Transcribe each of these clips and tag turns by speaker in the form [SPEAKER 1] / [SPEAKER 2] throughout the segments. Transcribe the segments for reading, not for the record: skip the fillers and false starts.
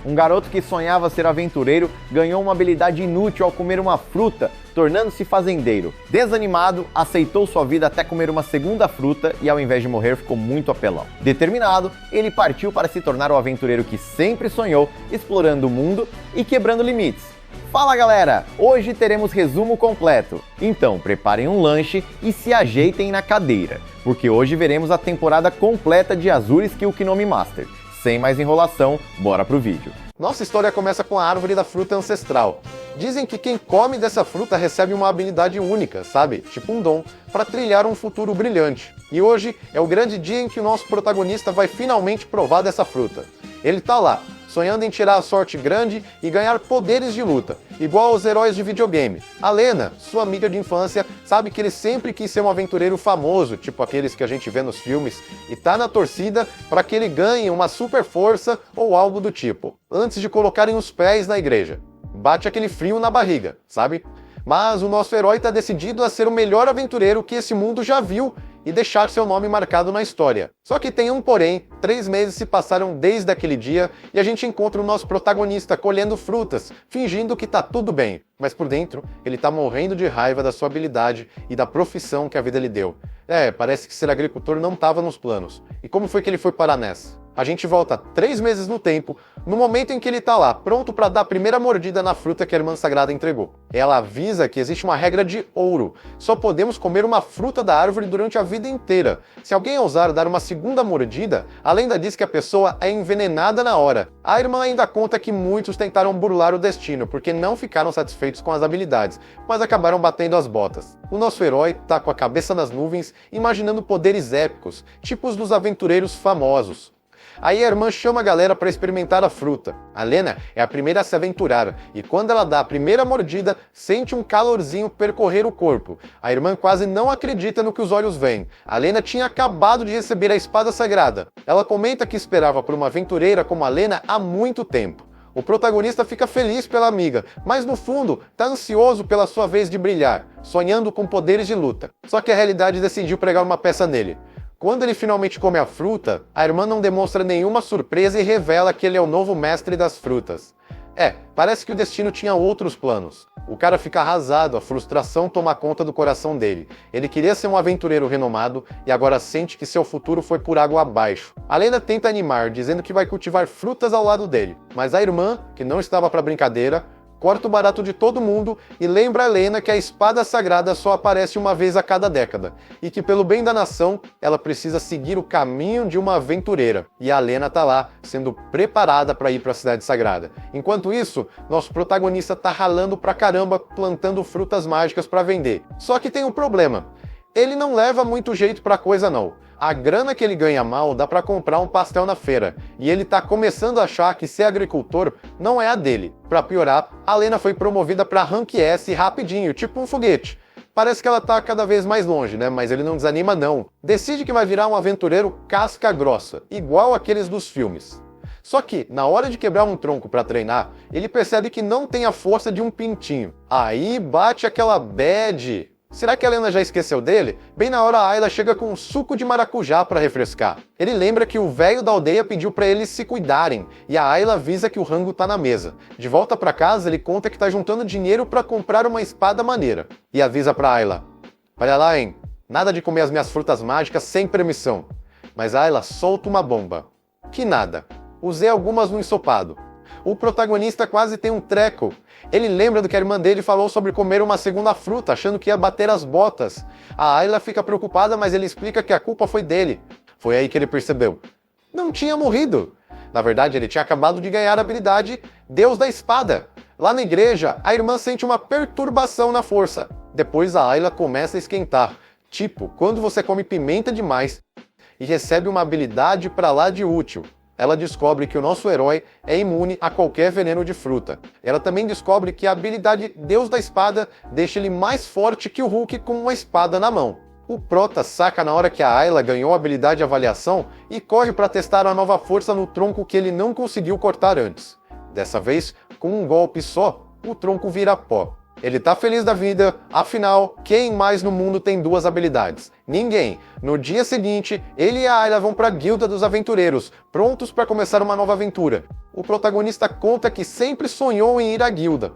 [SPEAKER 1] Um garoto que sonhava ser aventureiro ganhou uma habilidade inútil ao comer uma fruta, tornando-se fazendeiro. Desanimado, aceitou sua vida até comer uma segunda fruta e ao invés de morrer ficou muito apelão. Determinado, ele partiu para se tornar o aventureiro que sempre sonhou, explorando o mundo e quebrando limites. Fala galera, hoje teremos resumo completo, então preparem um lanche e se ajeitem na cadeira, porque hoje veremos a temporada completa de Azuri's Kill Kinomi Master. Sem mais enrolação, bora pro vídeo.
[SPEAKER 2] Nossa história começa com a árvore da fruta ancestral. Dizem que quem come dessa fruta recebe uma habilidade única, sabe? Tipo um dom, para trilhar um futuro brilhante. E hoje é o grande dia em que o nosso protagonista vai finalmente provar dessa fruta. Ele tá lá, sonhando em tirar a sorte grande e ganhar poderes de luta, igual aos heróis de videogame. A Lena, sua amiga de infância, sabe que ele sempre quis ser um aventureiro famoso, tipo aqueles que a gente vê nos filmes, e tá na torcida para que ele ganhe uma super força ou algo do tipo, antes de colocarem os pés na igreja. Bate aquele frio na barriga, sabe? Mas o nosso herói tá decidido a ser o melhor aventureiro que esse mundo já viu e deixar seu nome marcado na história. Só que tem um porém, 3 meses se passaram desde aquele dia e a gente encontra o nosso protagonista colhendo frutas, fingindo que tá tudo bem. Mas por dentro, ele tá morrendo de raiva da sua habilidade e da profissão que a vida lhe deu. Parece que ser agricultor não tava nos planos. E como foi que ele foi parar nessa? A gente volta 3 meses no tempo, no momento em que ele tá lá, pronto para dar a primeira mordida na fruta que a Irmã Sagrada entregou. Ela avisa que existe uma regra de ouro, só podemos comer uma fruta da árvore durante a vida inteira. Se alguém ousar dar uma segunda mordida, a lenda diz que a pessoa é envenenada na hora. A irmã ainda conta que muitos tentaram burlar o destino, porque não ficaram satisfeitos com as habilidades, mas acabaram batendo as botas. O nosso herói tá com a cabeça nas nuvens, imaginando poderes épicos, tipo os dos aventureiros famosos. Aí a irmã chama a galera para experimentar a fruta. A Lena é a primeira a se aventurar, e quando ela dá a primeira mordida, sente um calorzinho percorrer o corpo. A irmã quase não acredita no que os olhos veem. A Lena tinha acabado de receber a espada sagrada. Ela comenta que esperava por uma aventureira como a Lena há muito tempo. O protagonista fica feliz pela amiga, mas no fundo tá ansioso pela sua vez de brilhar, sonhando com poderes de luta. Só que a realidade decidiu pregar uma peça nele. Quando ele finalmente come a fruta, a irmã não demonstra nenhuma surpresa e revela que ele é o novo mestre das frutas. Parece que o destino tinha outros planos. O cara fica arrasado, a frustração toma conta do coração dele. Ele queria ser um aventureiro renomado e agora sente que seu futuro foi por água abaixo. A Lena tenta animar, dizendo que vai cultivar frutas ao lado dele, mas a irmã, que não estava para brincadeira, corta o barato de todo mundo e lembra a Lena que a espada sagrada só aparece uma vez a cada década, e que pelo bem da nação, ela precisa seguir o caminho de uma aventureira. E a Lena tá lá, sendo preparada para ir para a cidade sagrada. Enquanto isso, nosso protagonista tá ralando pra caramba, plantando frutas mágicas para vender. Só que tem um problema. Ele não leva muito jeito pra coisa não. A grana que ele ganha mal dá pra comprar um pastel na feira, e ele tá começando a achar que ser agricultor não é a dele. Pra piorar, a Lena foi promovida pra Rank S rapidinho, tipo um foguete. Parece que ela tá cada vez mais longe, né? Mas ele não desanima não. Decide que vai virar um aventureiro casca grossa, igual aqueles dos filmes. Só que, na hora de quebrar um tronco pra treinar, ele percebe que não tem a força de um pintinho. Aí bate aquela bad. Será que a Lena já esqueceu dele? Bem na hora a Ayla chega com um suco de maracujá para refrescar. Ele lembra que o velho da aldeia pediu para eles se cuidarem, e a Ayla avisa que o rango tá na mesa. De volta para casa, ele conta que tá juntando dinheiro para comprar uma espada maneira. E avisa pra Ayla: olha lá, hein? Nada de comer as minhas frutas mágicas sem permissão. Mas a Ayla solta uma bomba. Que nada. Usei algumas no ensopado. O protagonista quase tem um treco. Ele lembra do que a irmã dele falou sobre comer uma segunda fruta, achando que ia bater as botas. A Ayla fica preocupada, mas ele explica que a culpa foi dele. Foi aí que ele percebeu. Não tinha morrido. Na verdade, ele tinha acabado de ganhar a habilidade Deus da Espada. Lá na igreja, a irmã sente uma perturbação na força. Depois a Ayla começa a esquentar. Tipo, quando você come pimenta demais e recebe uma habilidade pra lá de útil. Ela descobre que o nosso herói é imune a qualquer veneno de fruta. Ela também descobre que a habilidade Deus da Espada deixa ele mais forte que o Hulk com uma espada na mão. O Prota saca na hora que a Ayla ganhou a habilidade de avaliação e corre para testar a nova força no tronco que ele não conseguiu cortar antes. Dessa vez, com um golpe só, o tronco vira pó. Ele tá feliz da vida, afinal, quem mais no mundo tem duas habilidades? Ninguém. No dia seguinte, ele e a Ayla vão pra Guilda dos Aventureiros, prontos para começar uma nova aventura. O protagonista conta que sempre sonhou em ir à guilda.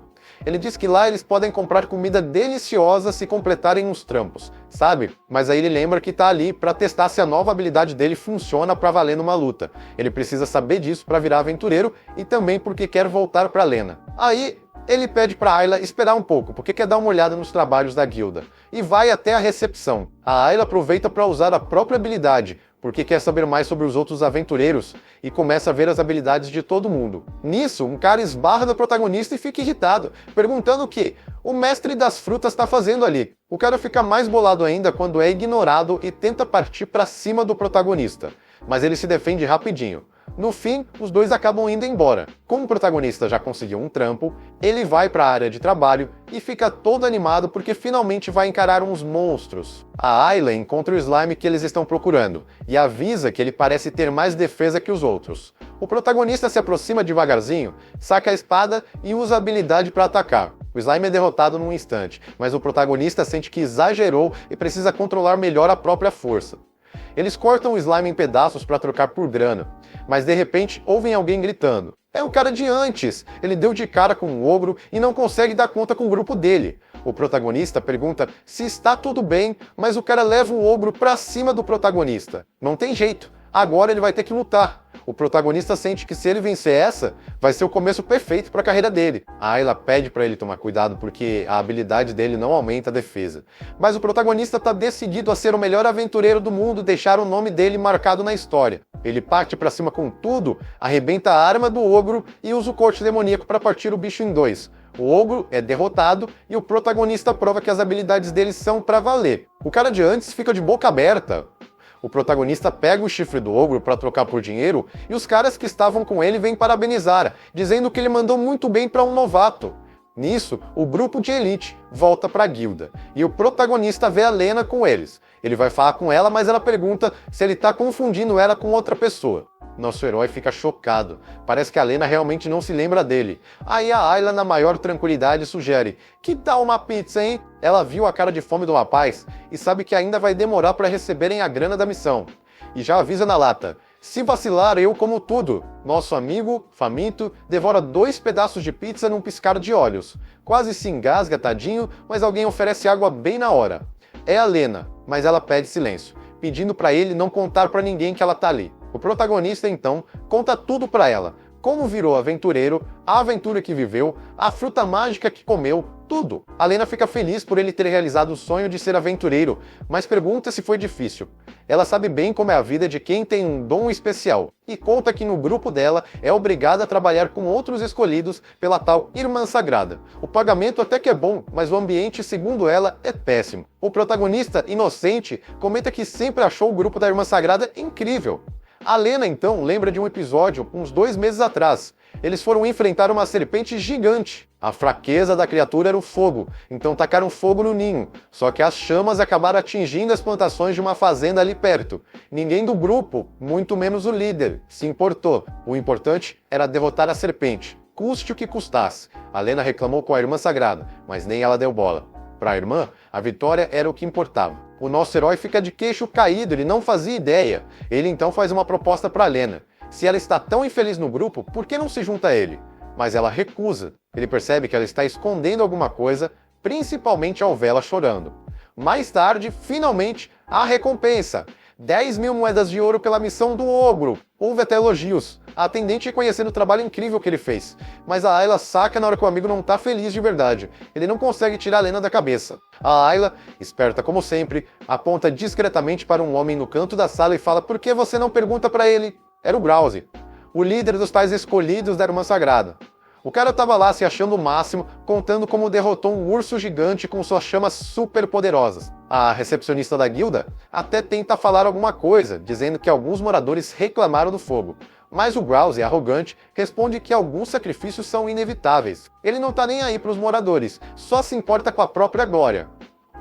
[SPEAKER 2] Ele diz que lá eles podem comprar comida deliciosa se completarem uns trampos, sabe? Mas aí ele lembra que tá ali para testar se a nova habilidade dele funciona para valer numa luta. Ele precisa saber disso para virar aventureiro e também porque quer voltar para Lena. Aí ele pede para Ayla esperar um pouco, porque quer dar uma olhada nos trabalhos da guilda, e vai até a recepção. A Ayla aproveita para usar a própria habilidade, porque quer saber mais sobre os outros aventureiros, e começa a ver as habilidades de todo mundo. Nisso, um cara esbarra no protagonista e fica irritado, perguntando o que o mestre das frutas está fazendo ali. O cara fica mais bolado ainda quando é ignorado e tenta partir para cima do protagonista, mas ele se defende rapidinho. No fim, os dois acabam indo embora. Como o protagonista já conseguiu um trampo, ele vai para a área de trabalho e fica todo animado porque finalmente vai encarar uns monstros. A Ayla encontra o slime que eles estão procurando e avisa que ele parece ter mais defesa que os outros. O protagonista se aproxima devagarzinho, saca a espada e usa a habilidade para atacar. O slime é derrotado num instante, mas o protagonista sente que exagerou e precisa controlar melhor a própria força. Eles cortam o slime em pedaços para trocar por grana, mas de repente ouvem alguém gritando. É o cara de antes! Ele deu de cara com um ogro e não consegue dar conta com o grupo dele. O protagonista pergunta se está tudo bem, mas o cara leva o ogro para cima do protagonista. Não tem jeito, agora ele vai ter que lutar. O protagonista sente que se ele vencer essa, vai ser o começo perfeito para a carreira dele. A Ayla pede para ele tomar cuidado porque a habilidade dele não aumenta a defesa. Mas o protagonista está decidido a ser o melhor aventureiro do mundo e deixar o nome dele marcado na história. Ele parte para cima com tudo, arrebenta a arma do ogro e usa o corte demoníaco para partir o bicho em dois. O ogro é derrotado e o protagonista prova que as habilidades dele são para valer. O cara de antes fica de boca aberta. O protagonista pega o chifre do ogro para trocar por dinheiro e os caras que estavam com ele vêm parabenizar, dizendo que ele mandou muito bem para um novato. Nisso, o grupo de elite volta para a guilda e o protagonista vê a Lena com eles. Ele vai falar com ela, mas ela pergunta se ele está confundindo ela com outra pessoa. Nosso herói fica chocado. Parece que a Lena realmente não se lembra dele. Aí a Ayla, na maior tranquilidade, sugere: que tal uma pizza, hein? Ela viu a cara de fome do rapaz e sabe que ainda vai demorar para receberem a grana da missão. E já avisa na lata: se vacilar, eu como tudo. Nosso amigo, faminto, devora 2 pedaços de pizza num piscar de olhos. Quase se engasga, tadinho, mas alguém oferece água bem na hora. É a Lena, mas ela pede silêncio, pedindo para ele não contar para ninguém que ela tá ali. O protagonista, então, conta tudo para ela. Como virou aventureiro, a aventura que viveu, a fruta mágica que comeu, tudo. A Lena fica feliz por ele ter realizado o sonho de ser aventureiro, mas pergunta se foi difícil. Ela sabe bem como é a vida de quem tem um dom especial, e conta que no grupo dela é obrigada a trabalhar com outros escolhidos pela tal Irmã Sagrada. O pagamento até que é bom, mas o ambiente, segundo ela, é péssimo. O protagonista, inocente, comenta que sempre achou o grupo da Irmã Sagrada incrível. A Lena, então, lembra de um episódio uns 2 meses atrás. Eles foram enfrentar uma serpente gigante. A fraqueza da criatura era o fogo, então tacaram fogo no ninho. Só que as chamas acabaram atingindo as plantações de uma fazenda ali perto. Ninguém do grupo, muito menos o líder, se importou. O importante era derrotar a serpente, custe o que custasse. A Lena reclamou com a Irmã Sagrada, mas nem ela deu bola. Para a irmã, a vitória era o que importava. O nosso herói fica de queixo caído, ele não fazia ideia. Ele então faz uma proposta para Lena. Se ela está tão infeliz no grupo, por que não se junta a ele? Mas ela recusa. Ele percebe que ela está escondendo alguma coisa, principalmente ao vê-la chorando. Mais tarde, finalmente, a recompensa. 10.000 moedas de ouro pela missão do ogro. Houve até elogios. A atendente reconhecendo o trabalho incrível que ele fez. Mas a Ayla saca na hora que o amigo não tá feliz de verdade. Ele não consegue tirar a Lena da cabeça. A Ayla, esperta como sempre, aponta discretamente para um homem no canto da sala e fala: por que você não pergunta para ele? Era o Browse, o líder dos tais escolhidos da Irmã Sagrada. O cara tava lá se achando o máximo, contando como derrotou um urso gigante com suas chamas super poderosas. A recepcionista da guilda até tenta falar alguma coisa, dizendo que alguns moradores reclamaram do fogo. Mas o Browse, arrogante, responde que alguns sacrifícios são inevitáveis. Ele não tá nem aí para os moradores, só se importa com a própria glória.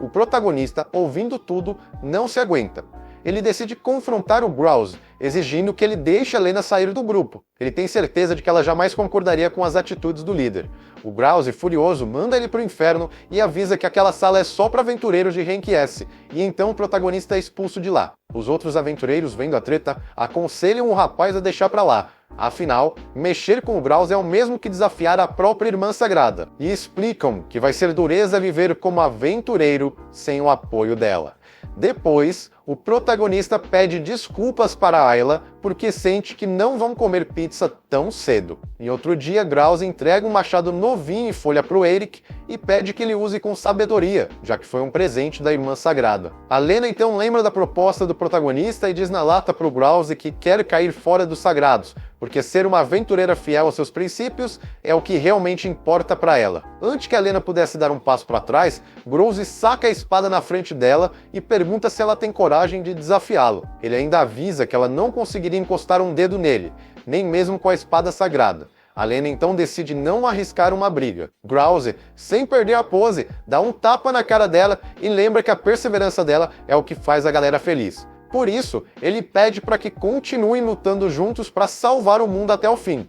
[SPEAKER 2] O protagonista, ouvindo tudo, não se aguenta. ele decide confrontar o Grouse, exigindo que ele deixe a Lena sair do grupo. Ele tem certeza de que ela jamais concordaria com as atitudes do líder. O Grouse, furioso, manda ele pro inferno e avisa que aquela sala é só para aventureiros de Rank S, e então o protagonista é expulso de lá. Os outros aventureiros, vendo a treta, aconselham o rapaz a deixar pra lá. Afinal, mexer com o Grouse é o mesmo que desafiar a própria Irmã Sagrada, e explicam que vai ser dureza viver como aventureiro sem o apoio dela. Depois, o protagonista pede desculpas para Ayla porque sente que não vão comer pizza tão cedo. Em outro dia, Grouse entrega um machado novinho em folha para o Eric e pede que ele use com sabedoria, já que foi um presente da Irmã Sagrada. A Lena então lembra da proposta do protagonista e diz na lata para o Grouse que quer cair fora dos sagrados, porque ser uma aventureira fiel aos seus princípios é o que realmente importa para ela. Antes que a Lena pudesse dar um passo para trás, Grouse saca a espada na frente dela e pergunta se ela tem coragem de desafiá-lo. Ele ainda avisa que ela não conseguiria encostar um dedo nele, nem mesmo com a espada sagrada. A Lena então decide não arriscar uma briga. Grouse, sem perder a pose, dá um tapa na cara dela e lembra que a perseverança dela é o que faz a galera feliz. Por isso, ele pede para que continuem lutando juntos para salvar o mundo até o fim.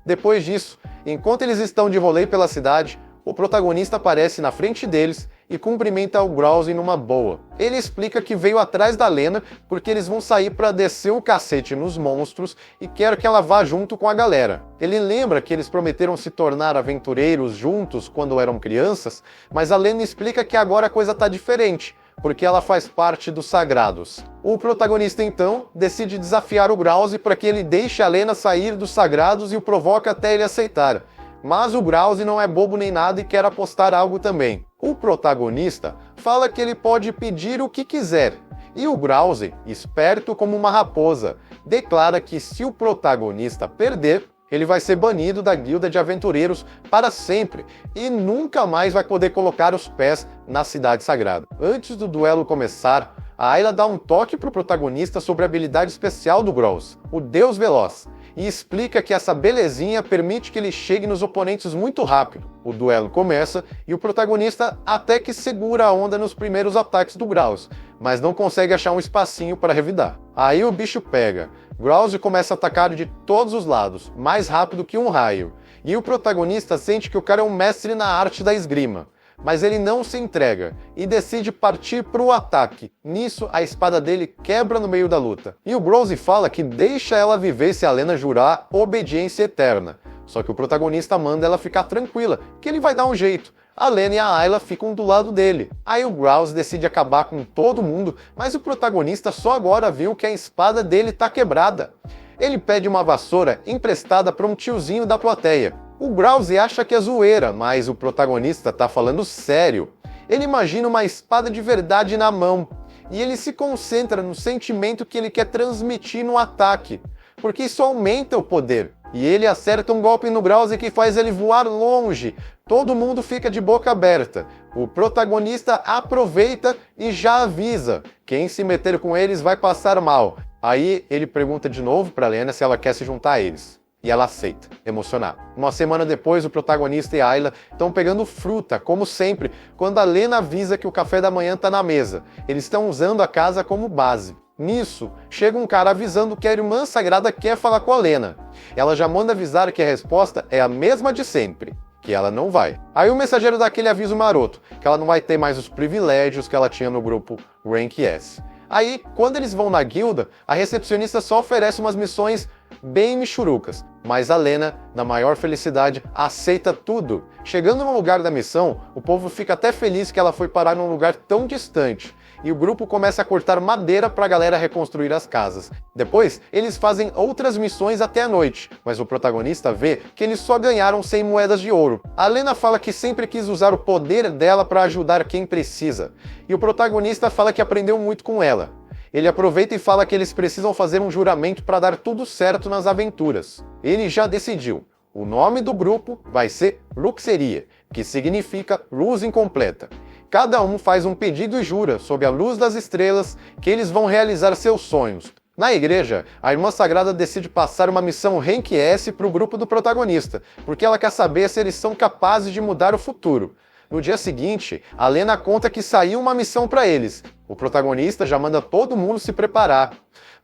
[SPEAKER 2] Depois disso, enquanto eles estão de rolê pela cidade, o protagonista aparece na frente deles e cumprimenta o Grouse numa boa. Ele explica que veio atrás da Lena porque eles vão sair para descer o cacete nos monstros e quer que ela vá junto com a galera. Ele lembra que eles prometeram se tornar aventureiros juntos quando eram crianças, mas a Lena explica que agora a coisa tá diferente, porque ela faz parte dos Sagrados. O protagonista então decide desafiar o Grouse para que ele deixe a Lena sair dos Sagrados e o provoca até ele aceitar. Mas o Grouse não é bobo nem nada e quer apostar algo também. O protagonista fala que ele pode pedir o que quiser, e o Grouse, esperto como uma raposa, declara que se o protagonista perder, ele vai ser banido da guilda de aventureiros para sempre e nunca mais vai poder colocar os pés na cidade sagrada. Antes do duelo começar, a Ayla dá um toque para o protagonista sobre a habilidade especial do Grouse, o Deus Veloz, e explica que essa belezinha permite que ele chegue nos oponentes muito rápido. O duelo começa e o protagonista até que segura a onda nos primeiros ataques do Grouse, mas não consegue achar um espacinho para revidar. Aí o bicho pega. Grouse começa a atacar de todos os lados, mais rápido que um raio, e o protagonista sente que o cara é um mestre na arte da esgrima. Mas ele não se entrega e decide partir para o ataque. Nisso, a espada dele quebra no meio da luta. E o Grouse fala que deixa ela viver se a Lena jurar obediência eterna. Só que o protagonista manda ela ficar tranquila, que ele vai dar um jeito. A Lena e a Ayla ficam do lado dele. Aí o Grouse decide acabar com todo mundo, mas o protagonista só agora viu que a espada dele tá quebrada. Ele pede uma vassoura emprestada para um tiozinho da plateia. O Grouse acha que é zoeira, mas o protagonista tá falando sério. Ele imagina uma espada de verdade na mão, e ele se concentra no sentimento que ele quer transmitir no ataque, porque isso aumenta o poder. E ele acerta um golpe no Grouse que faz ele voar longe. Todo mundo fica de boca aberta. O protagonista aproveita e já avisa: quem se meter com eles vai passar mal. Aí ele pergunta de novo para Lena se ela quer se juntar a eles. E ela aceita, emocionada. Uma semana depois, o protagonista e a Ayla estão pegando fruta, como sempre, quando a Lena avisa que o café da manhã está na mesa. Eles estão usando a casa como base. Nisso, chega um cara avisando que a Irmã Sagrada quer falar com a Lena. Ela já manda avisar que a resposta é a mesma de sempre, que ela não vai. Aí o mensageiro dá aquele aviso maroto, que ela não vai ter mais os privilégios que ela tinha no grupo Rank S. Aí, quando eles vão na guilda, a recepcionista só oferece umas missões bem michurucas, mas a Lena, na maior felicidade, aceita tudo. Chegando no lugar da missão, o povo fica até feliz que ela foi parar num lugar tão distante, e o grupo começa a cortar madeira para a galera reconstruir as casas. Depois, eles fazem outras missões até a noite, mas o protagonista vê que eles só ganharam 100 moedas de ouro. A Lena fala que sempre quis usar o poder dela para ajudar quem precisa, e o protagonista fala que aprendeu muito com ela. Ele aproveita e fala que eles precisam fazer um juramento para dar tudo certo nas aventuras. Ele já decidiu. O nome do grupo vai ser Luxeria, que significa luz incompleta. Cada um faz um pedido e jura, sob a luz das estrelas, que eles vão realizar seus sonhos. Na igreja, a Irmã Sagrada decide passar uma missão Rank S para o grupo do protagonista, porque ela quer saber se eles são capazes de mudar o futuro. No dia seguinte, a Lena conta que saiu uma missão para eles. O protagonista já manda todo mundo se preparar.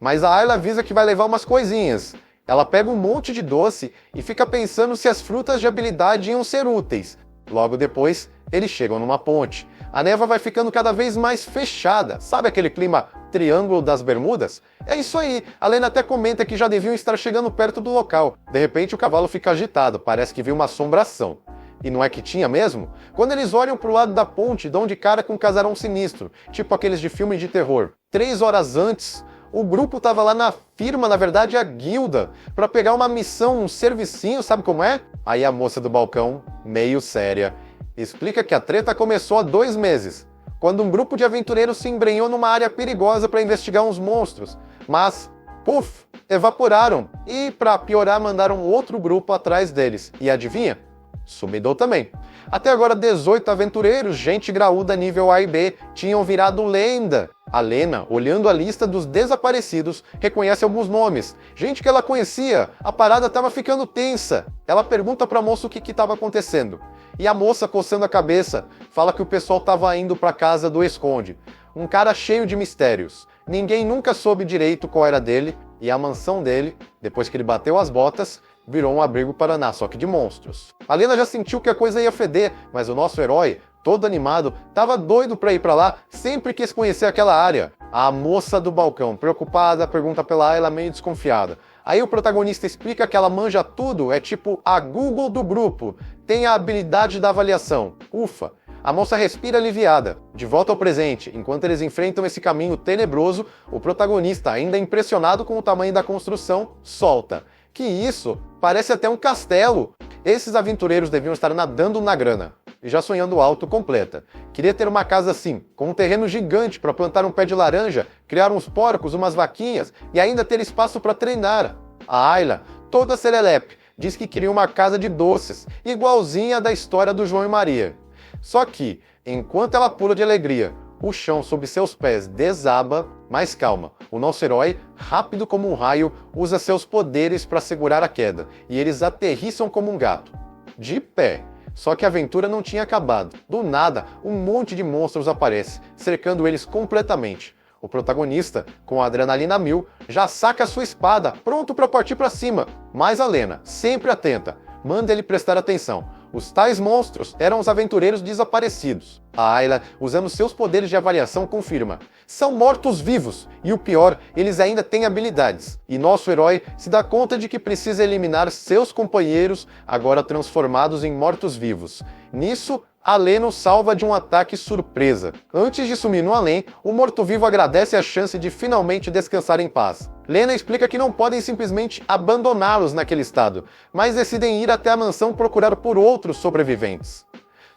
[SPEAKER 2] Mas a Ayla avisa que vai levar umas coisinhas. Ela pega um monte de doce e fica pensando se as frutas de habilidade iam ser úteis. Logo depois, eles chegam numa ponte. A névoa vai ficando cada vez mais fechada. Sabe aquele clima Triângulo das Bermudas? É isso aí. A Lena até comenta que já deviam estar chegando perto do local. De repente o cavalo fica agitado, parece que viu uma assombração. E não é que tinha mesmo? Quando eles olham pro lado da ponte, dão de cara com um casarão sinistro, tipo aqueles de filme de terror. 3 horas antes, o grupo tava lá na firma, na verdade a guilda, pra pegar uma missão, um servicinho, sabe como é? Aí a moça do balcão, meio séria, explica que a treta começou há 2 meses, quando um grupo de aventureiros se embrenhou numa área perigosa para investigar uns monstros, mas, puf, evaporaram, e pra piorar mandaram outro grupo atrás deles. E adivinha? Sumidou também. Até agora 18 aventureiros, gente graúda nível A e B, tinham virado lenda. A Lena, olhando a lista dos desaparecidos, reconhece alguns nomes. Gente que ela conhecia, a parada estava ficando tensa. Ela pergunta pra moça o que estava acontecendo. E a moça, coçando a cabeça, fala que o pessoal estava indo pra casa do Esconde. Um cara cheio de mistérios. Ninguém nunca soube direito qual era dele, e a mansão dele, depois que ele bateu as botas, virou um abrigo paraná, só que de monstros. A Lena já sentiu que a coisa ia feder, mas o nosso herói, todo animado, tava doido pra ir pra lá, sempre quis conhecer aquela área. A moça do balcão, preocupada, pergunta pela Ayla meio desconfiada. Aí o protagonista explica que ela manja tudo, é tipo a Google do grupo, tem a habilidade da avaliação. Ufa! A moça respira aliviada. De volta ao presente, enquanto eles enfrentam esse caminho tenebroso, o protagonista, ainda impressionado com o tamanho da construção, solta. Que isso? Parece até um castelo! Esses aventureiros deviam estar nadando na grana. E já sonhando alto, completa. Queria ter uma casa assim, com um terreno gigante para plantar um pé de laranja, criar uns porcos, umas vaquinhas e ainda ter espaço para treinar. A Ayla, toda serelepe, diz que queria uma casa de doces, igualzinha da história do João e Maria. Só que, enquanto ela pula de alegria, o chão sob seus pés desaba, mas calma, o nosso herói, rápido como um raio, usa seus poderes para segurar a queda, e eles aterrissam como um gato. De pé. Só que a aventura não tinha acabado. Do nada, um monte de monstros aparece, cercando eles completamente. O protagonista, com a adrenalina a mil, já saca sua espada, pronto para partir para cima. Mas a Lena, sempre atenta, manda ele prestar atenção. Os tais monstros eram os aventureiros desaparecidos. A Ayla, usando seus poderes de avaliação, confirma. São mortos-vivos, e o pior, eles ainda têm habilidades. E nosso herói se dá conta de que precisa eliminar seus companheiros, agora transformados em mortos-vivos. Nisso, a Lena o salva de um ataque surpresa. Antes de sumir no além, o morto-vivo agradece a chance de finalmente descansar em paz. Lena explica que não podem simplesmente abandoná-los naquele estado, mas decidem ir até a mansão procurar por outros sobreviventes.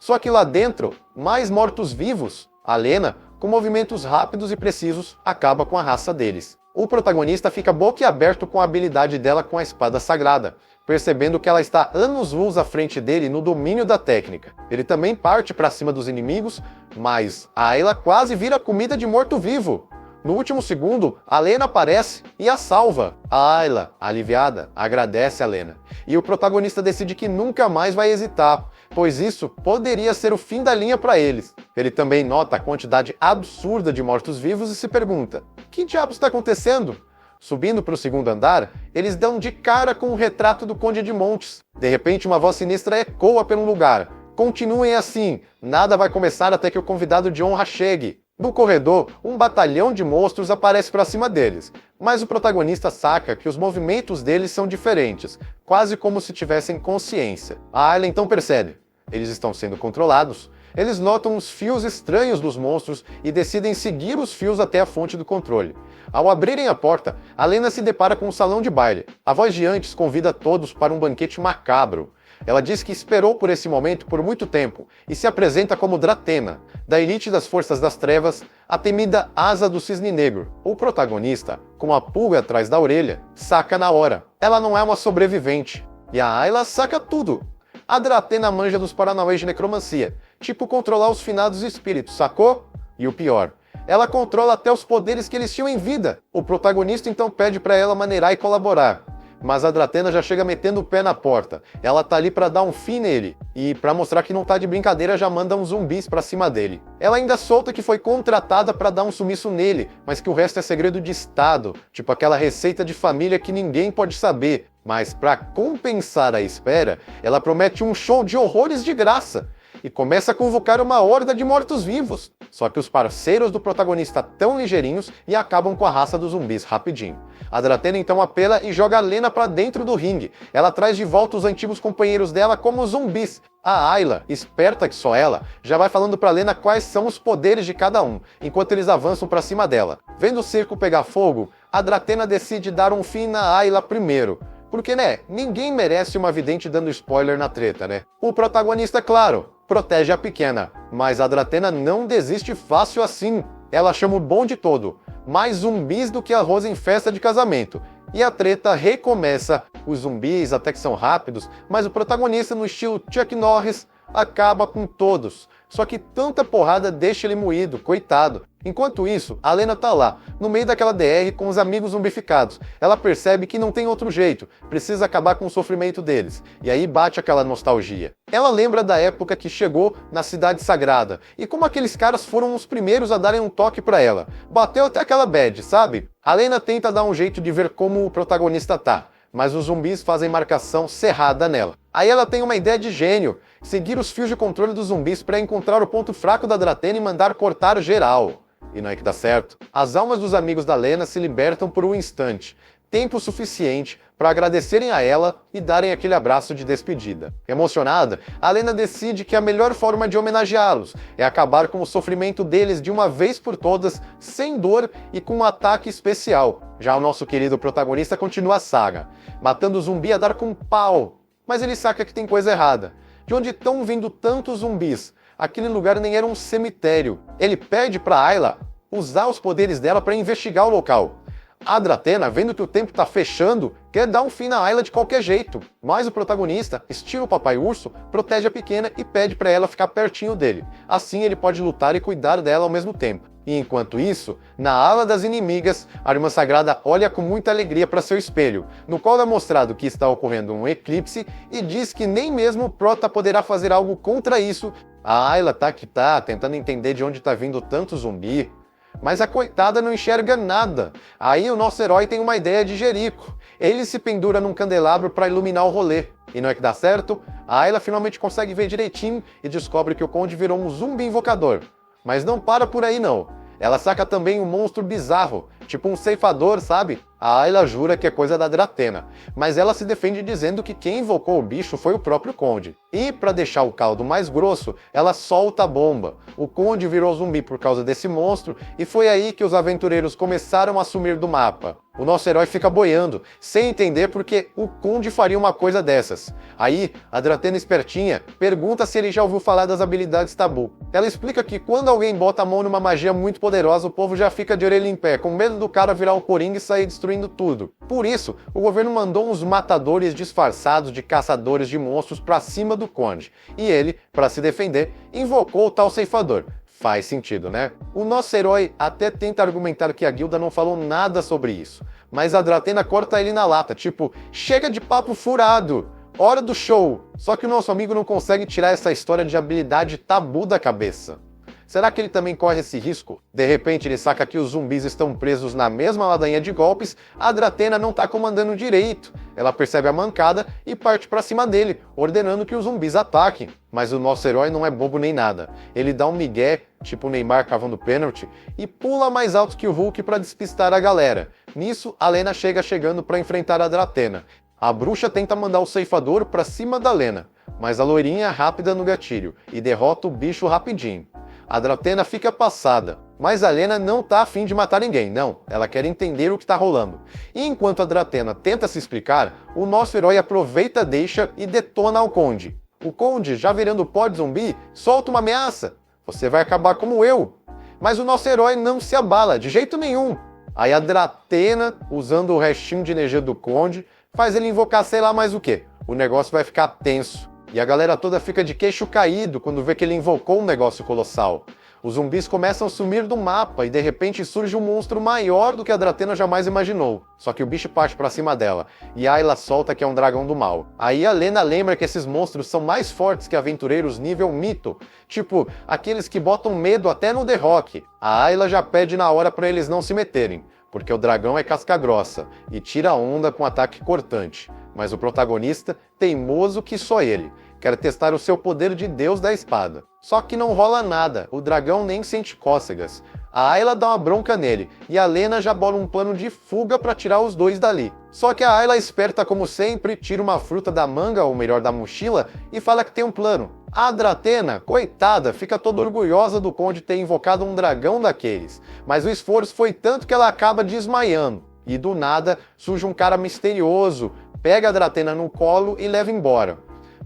[SPEAKER 2] Só que lá dentro, mais mortos-vivos, a Lena, com movimentos rápidos e precisos, acaba com a raça deles. O protagonista fica boquiaberto com a habilidade dela com a espada sagrada, percebendo que ela está anos-luz à frente dele no domínio da técnica. Ele também parte para cima dos inimigos, mas a Ayla quase vira comida de morto-vivo. No último segundo, a Lena aparece e a salva. A Ayla, aliviada, agradece a Lena. E o protagonista decide que nunca mais vai hesitar, pois isso poderia ser o fim da linha para eles. Ele também nota a quantidade absurda de mortos-vivos e se pergunta: que diabos está acontecendo? Subindo para o segundo andar, eles dão de cara com o retrato do Conde de Montes. De repente, uma voz sinistra ecoa pelo lugar. Continuem assim, nada vai começar até que o convidado de honra chegue. No corredor, um batalhão de monstros aparece para cima deles, mas o protagonista saca que os movimentos deles são diferentes, quase como se tivessem consciência. A Ayla então percebe. Eles estão sendo controlados. Eles notam os fios estranhos dos monstros e decidem seguir os fios até a fonte do controle. Ao abrirem a porta, a Lena se depara com um salão de baile. A voz de antes convida todos para um banquete macabro. Ela diz que esperou por esse momento por muito tempo e se apresenta como Dratena, da elite das forças das trevas, a temida Asa do Cisne Negro. O protagonista, com a pulga atrás da orelha, saca na hora. Ela não é uma sobrevivente. E a Ayla saca tudo. A Dratena manja dos paranauês de necromancia, tipo controlar os finados espíritos, sacou? E o pior, ela controla até os poderes que eles tinham em vida. O protagonista então pede para ela maneirar e colaborar. mas a Dratena já chega metendo o pé na porta. Ela tá ali pra dar um fim nele, e pra mostrar que não tá de brincadeira já manda uns zumbis pra cima dele. Ela ainda solta que foi contratada pra dar um sumiço nele, mas que o resto é segredo de estado, tipo aquela receita de família que ninguém pode saber. Mas pra compensar a espera, ela promete um show de horrores de graça e começa a convocar uma horda de mortos-vivos. Só que os parceiros do protagonista tão ligeirinhos e acabam com a raça dos zumbis rapidinho. A Dratena então apela e joga a Lena pra dentro do ringue. Ela traz de volta os antigos companheiros dela como zumbis. A Ayla, esperta que só ela, já vai falando pra Lena quais são os poderes de cada um, enquanto eles avançam pra cima dela. Vendo o circo pegar fogo, a Dratena decide dar um fim na Ayla primeiro. Porque, ninguém merece uma vidente dando spoiler na treta, né? O protagonista, claro, protege a pequena, mas a Dratena não desiste fácil assim. Ela chama o bonde todo, mais zumbis do que arroz em festa de casamento. E a treta recomeça. Os zumbis até que são rápidos, mas o protagonista, no estilo Chuck Norris, acaba com todos. Só que tanta porrada deixa ele moído, coitado. Enquanto isso, a Lena tá lá, no meio daquela DR com os amigos zumbificados. Ela percebe que não tem outro jeito, precisa acabar com o sofrimento deles. E aí bate aquela nostalgia. Ela lembra da época que chegou na Cidade Sagrada, e como aqueles caras foram os primeiros a darem um toque pra ela. Bateu até aquela bad, sabe? A Lena tenta dar um jeito de ver como o protagonista tá, mas os zumbis fazem marcação cerrada nela. Aí ela tem uma ideia de gênio, seguir os fios de controle dos zumbis para encontrar o ponto fraco da Dratena e mandar cortar geral. E não é que dá certo. As almas dos amigos da Lena se libertam por um instante, tempo suficiente para agradecerem a ela e darem aquele abraço de despedida. Emocionada, a Lena decide que a melhor forma de homenageá-los é acabar com o sofrimento deles de uma vez por todas, sem dor e com um ataque especial. Já o nosso querido protagonista continua a saga, matando o zumbi a dar com pau, mas ele saca que tem coisa errada. De onde estão vindo tantos zumbis? Aquele lugar nem era um cemitério. Ele pede para Ayla usar os poderes dela para investigar o local. A Dratena, vendo que o tempo tá fechando, quer dar um fim na Ayla de qualquer jeito. Mas o protagonista, estilo Papai Urso, protege a pequena e pede para ela ficar pertinho dele. Assim ele pode lutar e cuidar dela ao mesmo tempo. E enquanto isso, na ala das inimigas, a Irmã Sagrada olha com muita alegria para seu espelho, no qual é mostrado que está ocorrendo um eclipse e diz que nem mesmo o Prota poderá fazer algo contra isso. A Ayla tá tentando entender de onde está vindo tanto zumbi, mas a coitada não enxerga nada. Aí o nosso herói tem uma ideia de Jerico. Ele se pendura num candelabro para iluminar o rolê. E não é que dá certo? A Ayla finalmente consegue ver direitinho e descobre que o Conde virou um zumbi invocador. Mas não para por aí não. Ela saca também um monstro bizarro, tipo um ceifador, sabe? A Ayla jura que é coisa da Dratena, mas ela se defende dizendo que quem invocou o bicho foi o próprio Conde. E para deixar o caldo mais grosso, ela solta a bomba. O Conde virou zumbi por causa desse monstro e foi aí que os aventureiros começaram a sumir do mapa. O nosso herói fica boiando, sem entender porque o Conde faria uma coisa dessas. Aí, a Dratena espertinha pergunta se ele já ouviu falar das habilidades tabu. Ela explica que quando alguém bota a mão numa magia muito poderosa, o povo já fica de orelha em pé, com medo do cara virar um coringa e sair destruindo tudo. Por isso, o governo mandou uns matadores disfarçados de caçadores de monstros pra cima do Conde. E ele, para se defender, invocou o tal ceifador. Faz sentido, né? O nosso herói até tenta argumentar que a guilda não falou nada sobre isso, mas a Dratena corta ele na lata, tipo, chega de papo furado, hora do show. Só que o nosso amigo não consegue tirar essa história de habilidade tabu da cabeça. Será que ele também corre esse risco? De repente ele saca que os zumbis estão presos na mesma ladainha de golpes, a Dratena não tá comandando direito. Ela percebe a mancada e parte pra cima dele, ordenando que os zumbis ataquem. Mas o nosso herói não é bobo nem nada. Ele dá um migué, tipo o Neymar cavando pênalti, e pula mais alto que o Hulk pra despistar a galera. Nisso, a Lena chegando pra enfrentar a Dratena. A bruxa tenta mandar o ceifador pra cima da Lena, mas a loirinha é rápida no gatilho e derrota o bicho rapidinho. A Dratena fica passada, mas a Lena não tá afim de matar ninguém, não. Ela quer entender o que tá rolando. E enquanto a Dratena tenta se explicar, o nosso herói aproveita, deixa e detona o Conde. O Conde, já virando pó de zumbi, solta uma ameaça. Você vai acabar como eu. Mas o nosso herói não se abala, de jeito nenhum. Aí a Dratena, usando o restinho de energia do Conde, faz ele invocar sei lá mais o quê. O negócio vai ficar tenso. E a galera toda fica de queixo caído quando vê que ele invocou um negócio colossal. Os zumbis começam a sumir do mapa e de repente surge um monstro maior do que a Drathena jamais imaginou. Só que o bicho parte pra cima dela, e Ayla solta que é um dragão do mal. Aí a Lena lembra que esses monstros são mais fortes que aventureiros nível mito, tipo, aqueles que botam medo até no The Rock. A Ayla já pede na hora pra eles não se meterem, porque o dragão é casca grossa, e tira onda com ataque cortante. Mas o protagonista, teimoso que só ele, quer testar o seu poder de Deus da espada. Só que não rola nada, o dragão nem sente cócegas. A Ayla dá uma bronca nele, e a Lena já bola um plano de fuga para tirar os dois dali. Só que a Ayla, esperta como sempre, tira uma fruta da manga, ou melhor, da mochila, e fala que tem um plano. A Drathena, coitada, fica toda orgulhosa do conde ter invocado um dragão daqueles, mas o esforço foi tanto que ela acaba desmaiando. E do nada, surge um cara misterioso, pega a Drathena no colo e leva embora.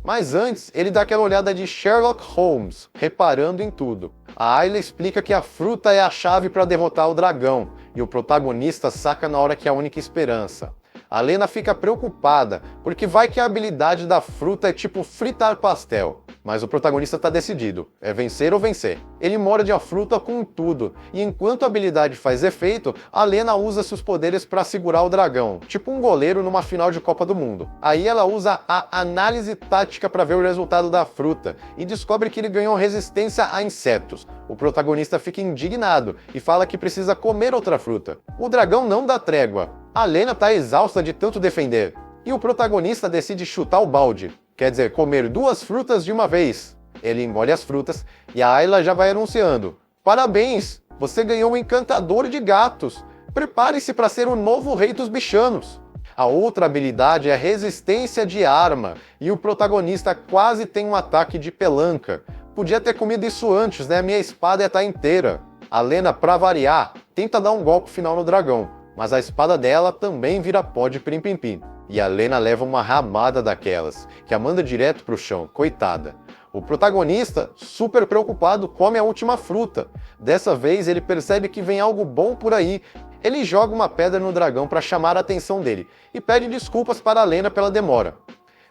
[SPEAKER 2] Mas antes, ele dá aquela olhada de Sherlock Holmes, reparando em tudo. A Ayla explica que a fruta é a chave para derrotar o dragão, e o protagonista saca na hora que é a única esperança. A Lena fica preocupada, porque vai que a habilidade da fruta é tipo fritar pastel. Mas o protagonista tá decidido, é vencer ou vencer. Ele morde a fruta com tudo, e enquanto a habilidade faz efeito, a Lena usa seus poderes para segurar o dragão, tipo um goleiro numa final de Copa do Mundo. Aí ela usa a análise tática para ver o resultado da fruta, e descobre que ele ganhou resistência a insetos. O protagonista fica indignado, e fala que precisa comer outra fruta. O dragão não dá trégua. A Lena tá exausta de tanto defender, e o protagonista decide chutar o balde. Quer dizer, comer duas frutas de uma vez. Ele engole as frutas e a Ayla já vai anunciando. Parabéns, você ganhou um encantador de gatos. Prepare-se para ser o novo rei dos bichanos. A outra habilidade é resistência de arma, e o protagonista quase tem um ataque de pelanca. Podia ter comido isso antes, né? Minha espada ia estar inteira. A Lena, pra variar, tenta dar um golpe final no dragão, mas a espada dela também vira pó de pim-pim-pim. E a Lena leva uma ramada daquelas, que a manda direto pro chão, coitada. O protagonista, super preocupado, come a última fruta. Dessa vez ele percebe que vem algo bom por aí. Ele joga uma pedra no dragão para chamar a atenção dele, e pede desculpas para a Lena pela demora.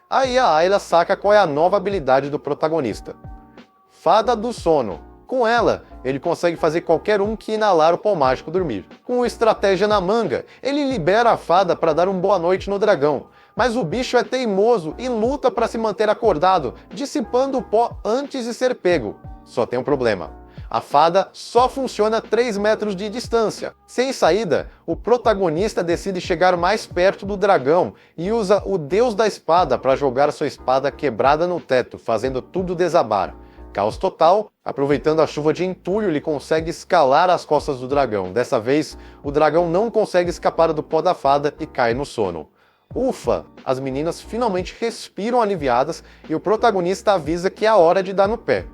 [SPEAKER 2] Aí a Ayla saca qual é a nova habilidade do protagonista. Fada do Sono. Com ela, ele consegue fazer qualquer um que inalar o pó mágico dormir. Com estratégia na manga, ele libera a fada para dar uma boa noite no dragão. Mas o bicho é teimoso e luta para se manter acordado, dissipando o pó antes de ser pego. Só tem um problema. A fada só funciona a 3 metros de distância. Sem saída, o protagonista decide chegar mais perto do dragão e usa o Deus da Espada para jogar sua espada quebrada no teto, fazendo tudo desabar. Caos total, aproveitando a chuva de entulho, ele consegue escalar as costas do dragão. Dessa vez, o dragão não consegue escapar do pó da fada e cai no sono. Ufa! As meninas finalmente respiram aliviadas e o protagonista avisa que é a hora de dar no pé.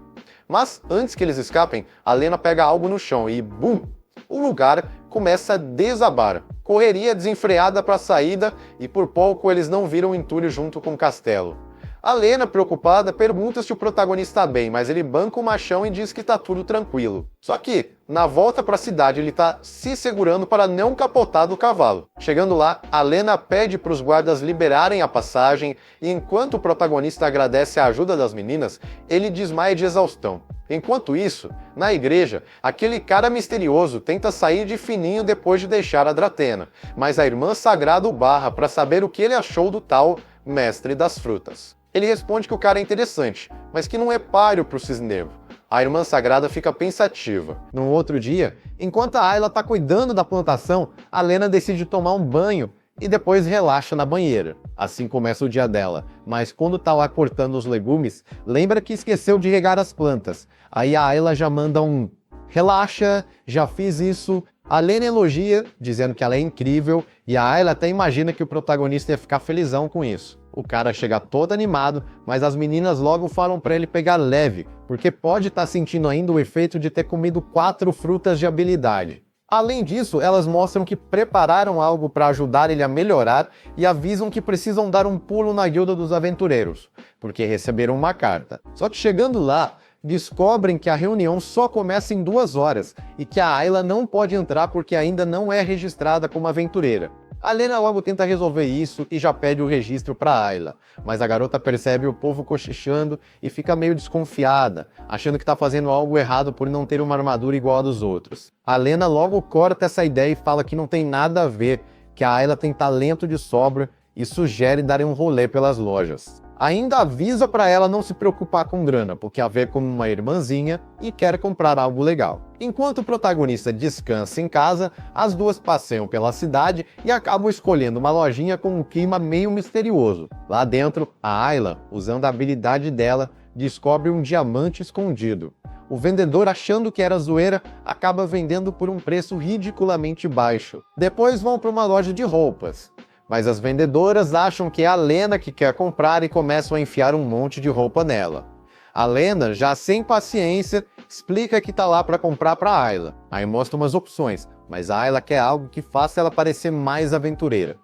[SPEAKER 2] Mas, antes que eles escapem, a Lena pega algo no chão e, bum! O lugar começa a desabar. Correria desenfreada para a saída e por pouco eles não viram o entulho junto com o castelo. A Lena, preocupada, pergunta se o protagonista está bem, mas ele banca o machão e diz que está tudo tranquilo. Só que, na volta para a cidade, ele está se segurando para não capotar do cavalo. Chegando lá, a Lena pede para os guardas liberarem a passagem e enquanto o protagonista agradece a ajuda das meninas, ele desmaia de exaustão. Enquanto isso, na igreja, aquele cara misterioso tenta sair de fininho depois de deixar a Drathena, mas a irmã sagrada o barra para saber o que ele achou do tal mestre das frutas. Ele responde que o cara é interessante, mas que não é páreo pro cisneiro. A irmã sagrada fica pensativa. No outro dia, enquanto a Ayla tá cuidando da plantação, a Lena decide tomar um banho e depois relaxa na banheira. Assim começa o dia dela, mas quando tá lá cortando os legumes, lembra que esqueceu de regar as plantas. Aí a Ayla já manda um relaxa, já fiz isso. A Lena elogia, dizendo que ela é incrível, e a Ayla até imagina que o protagonista ia ficar felizão com isso. O cara chega todo animado, mas as meninas logo falam pra ele pegar leve, porque pode estar sentindo ainda o efeito de ter comido 4 frutas de habilidade. Além disso, elas mostram que prepararam algo para ajudar ele a melhorar e avisam que precisam dar um pulo na Guilda dos Aventureiros, porque receberam uma carta. Só que chegando lá, descobrem que a reunião só começa em 2 horas e que a Ayla não pode entrar porque ainda não é registrada como aventureira. A Lena logo tenta resolver isso e já pede o registro para Ayla, mas a garota percebe o povo cochichando e fica meio desconfiada, achando que tá fazendo algo errado por não ter uma armadura igual a dos outros. A Lena logo corta essa ideia e fala que não tem nada a ver, que a Ayla tem talento de sobra e sugere darem um rolê pelas lojas. Ainda avisa para ela não se preocupar com grana, porque a vê como uma irmãzinha e quer comprar algo legal. Enquanto o protagonista descansa em casa, as duas passeiam pela cidade e acabam escolhendo uma lojinha com um clima meio misterioso. Lá dentro, a Ayla, usando a habilidade dela, descobre um diamante escondido. O vendedor, achando que era zoeira, acaba vendendo por um preço ridiculamente baixo. Depois vão para uma loja de roupas. Mas as vendedoras acham que é a Lena que quer comprar e começam a enfiar um monte de roupa nela. A Lena, já sem paciência, explica que tá lá para comprar para Ayla. Aí mostra umas opções, mas a Ayla quer algo que faça ela parecer mais aventureira.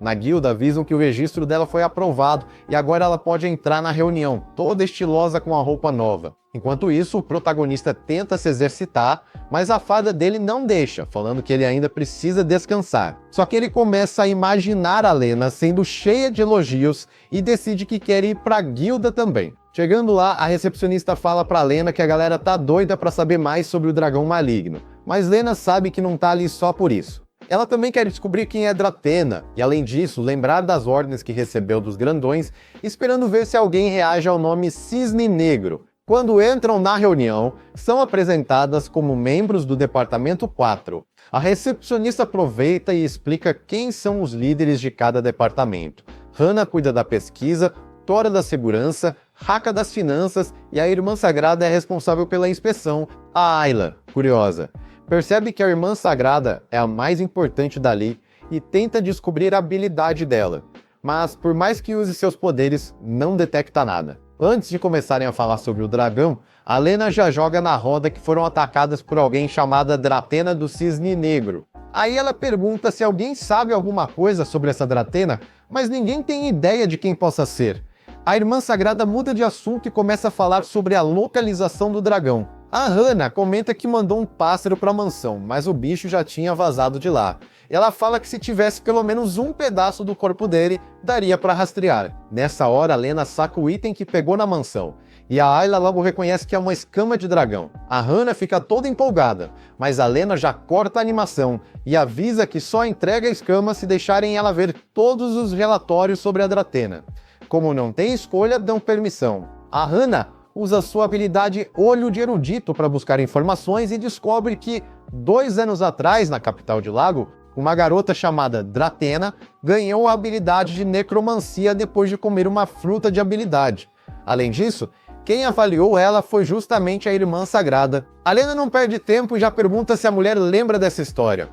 [SPEAKER 2] Na guilda avisam que o registro dela foi aprovado e agora ela pode entrar na reunião, toda estilosa com a roupa nova. Enquanto isso, o protagonista tenta se exercitar, mas a fada dele não deixa, falando que ele ainda precisa descansar. Só que ele começa a imaginar a Lena sendo cheia de elogios e decide que quer ir pra guilda também. Chegando lá, a recepcionista fala pra Lena que a galera tá doida pra saber mais sobre o dragão maligno, mas Lena sabe que não tá ali só por isso. Ela também quer descobrir quem é Dratena, e além disso, lembrar das ordens que recebeu dos grandões, esperando ver se alguém reage ao nome Cisne Negro. Quando entram na reunião, são apresentadas como membros do Departamento 4. A recepcionista aproveita e explica quem são os líderes de cada departamento. Hannah cuida da pesquisa, Tora da segurança, Haka das finanças e a Irmã Sagrada é responsável pela inspeção. A Ayla, curiosa, percebe que a Irmã Sagrada é a mais importante dali e tenta descobrir a habilidade dela. Mas, por mais que use seus poderes, não detecta nada. Antes de começarem a falar sobre o dragão, a Lena já joga na roda que foram atacadas por alguém chamada Dratena do Cisne Negro. Aí ela pergunta se alguém sabe alguma coisa sobre essa Dratena, mas ninguém tem ideia de quem possa ser. A Irmã Sagrada muda de assunto e começa a falar sobre a localização do dragão. A Hannah comenta que mandou um pássaro para a mansão, mas o bicho já tinha vazado de lá. Ela fala que se tivesse pelo menos um pedaço do corpo dele, daria para rastrear. Nessa hora, a Lena saca o item que pegou na mansão, e a Ayla logo reconhece que é uma escama de dragão. A Hannah fica toda empolgada, mas a Lena já corta a animação e avisa que só entrega a escama se deixarem ela ver todos os relatórios sobre a Dratena. Como não tem escolha, dão permissão. A Hannah usa sua habilidade Olho de Erudito para buscar informações e descobre que, 2 anos atrás, na capital de Lago, uma garota chamada Dratena ganhou a habilidade de necromancia depois de comer uma fruta de habilidade. Além disso, quem avaliou ela foi justamente a Irmã Sagrada. A Lena não perde tempo e já pergunta se a mulher lembra dessa história.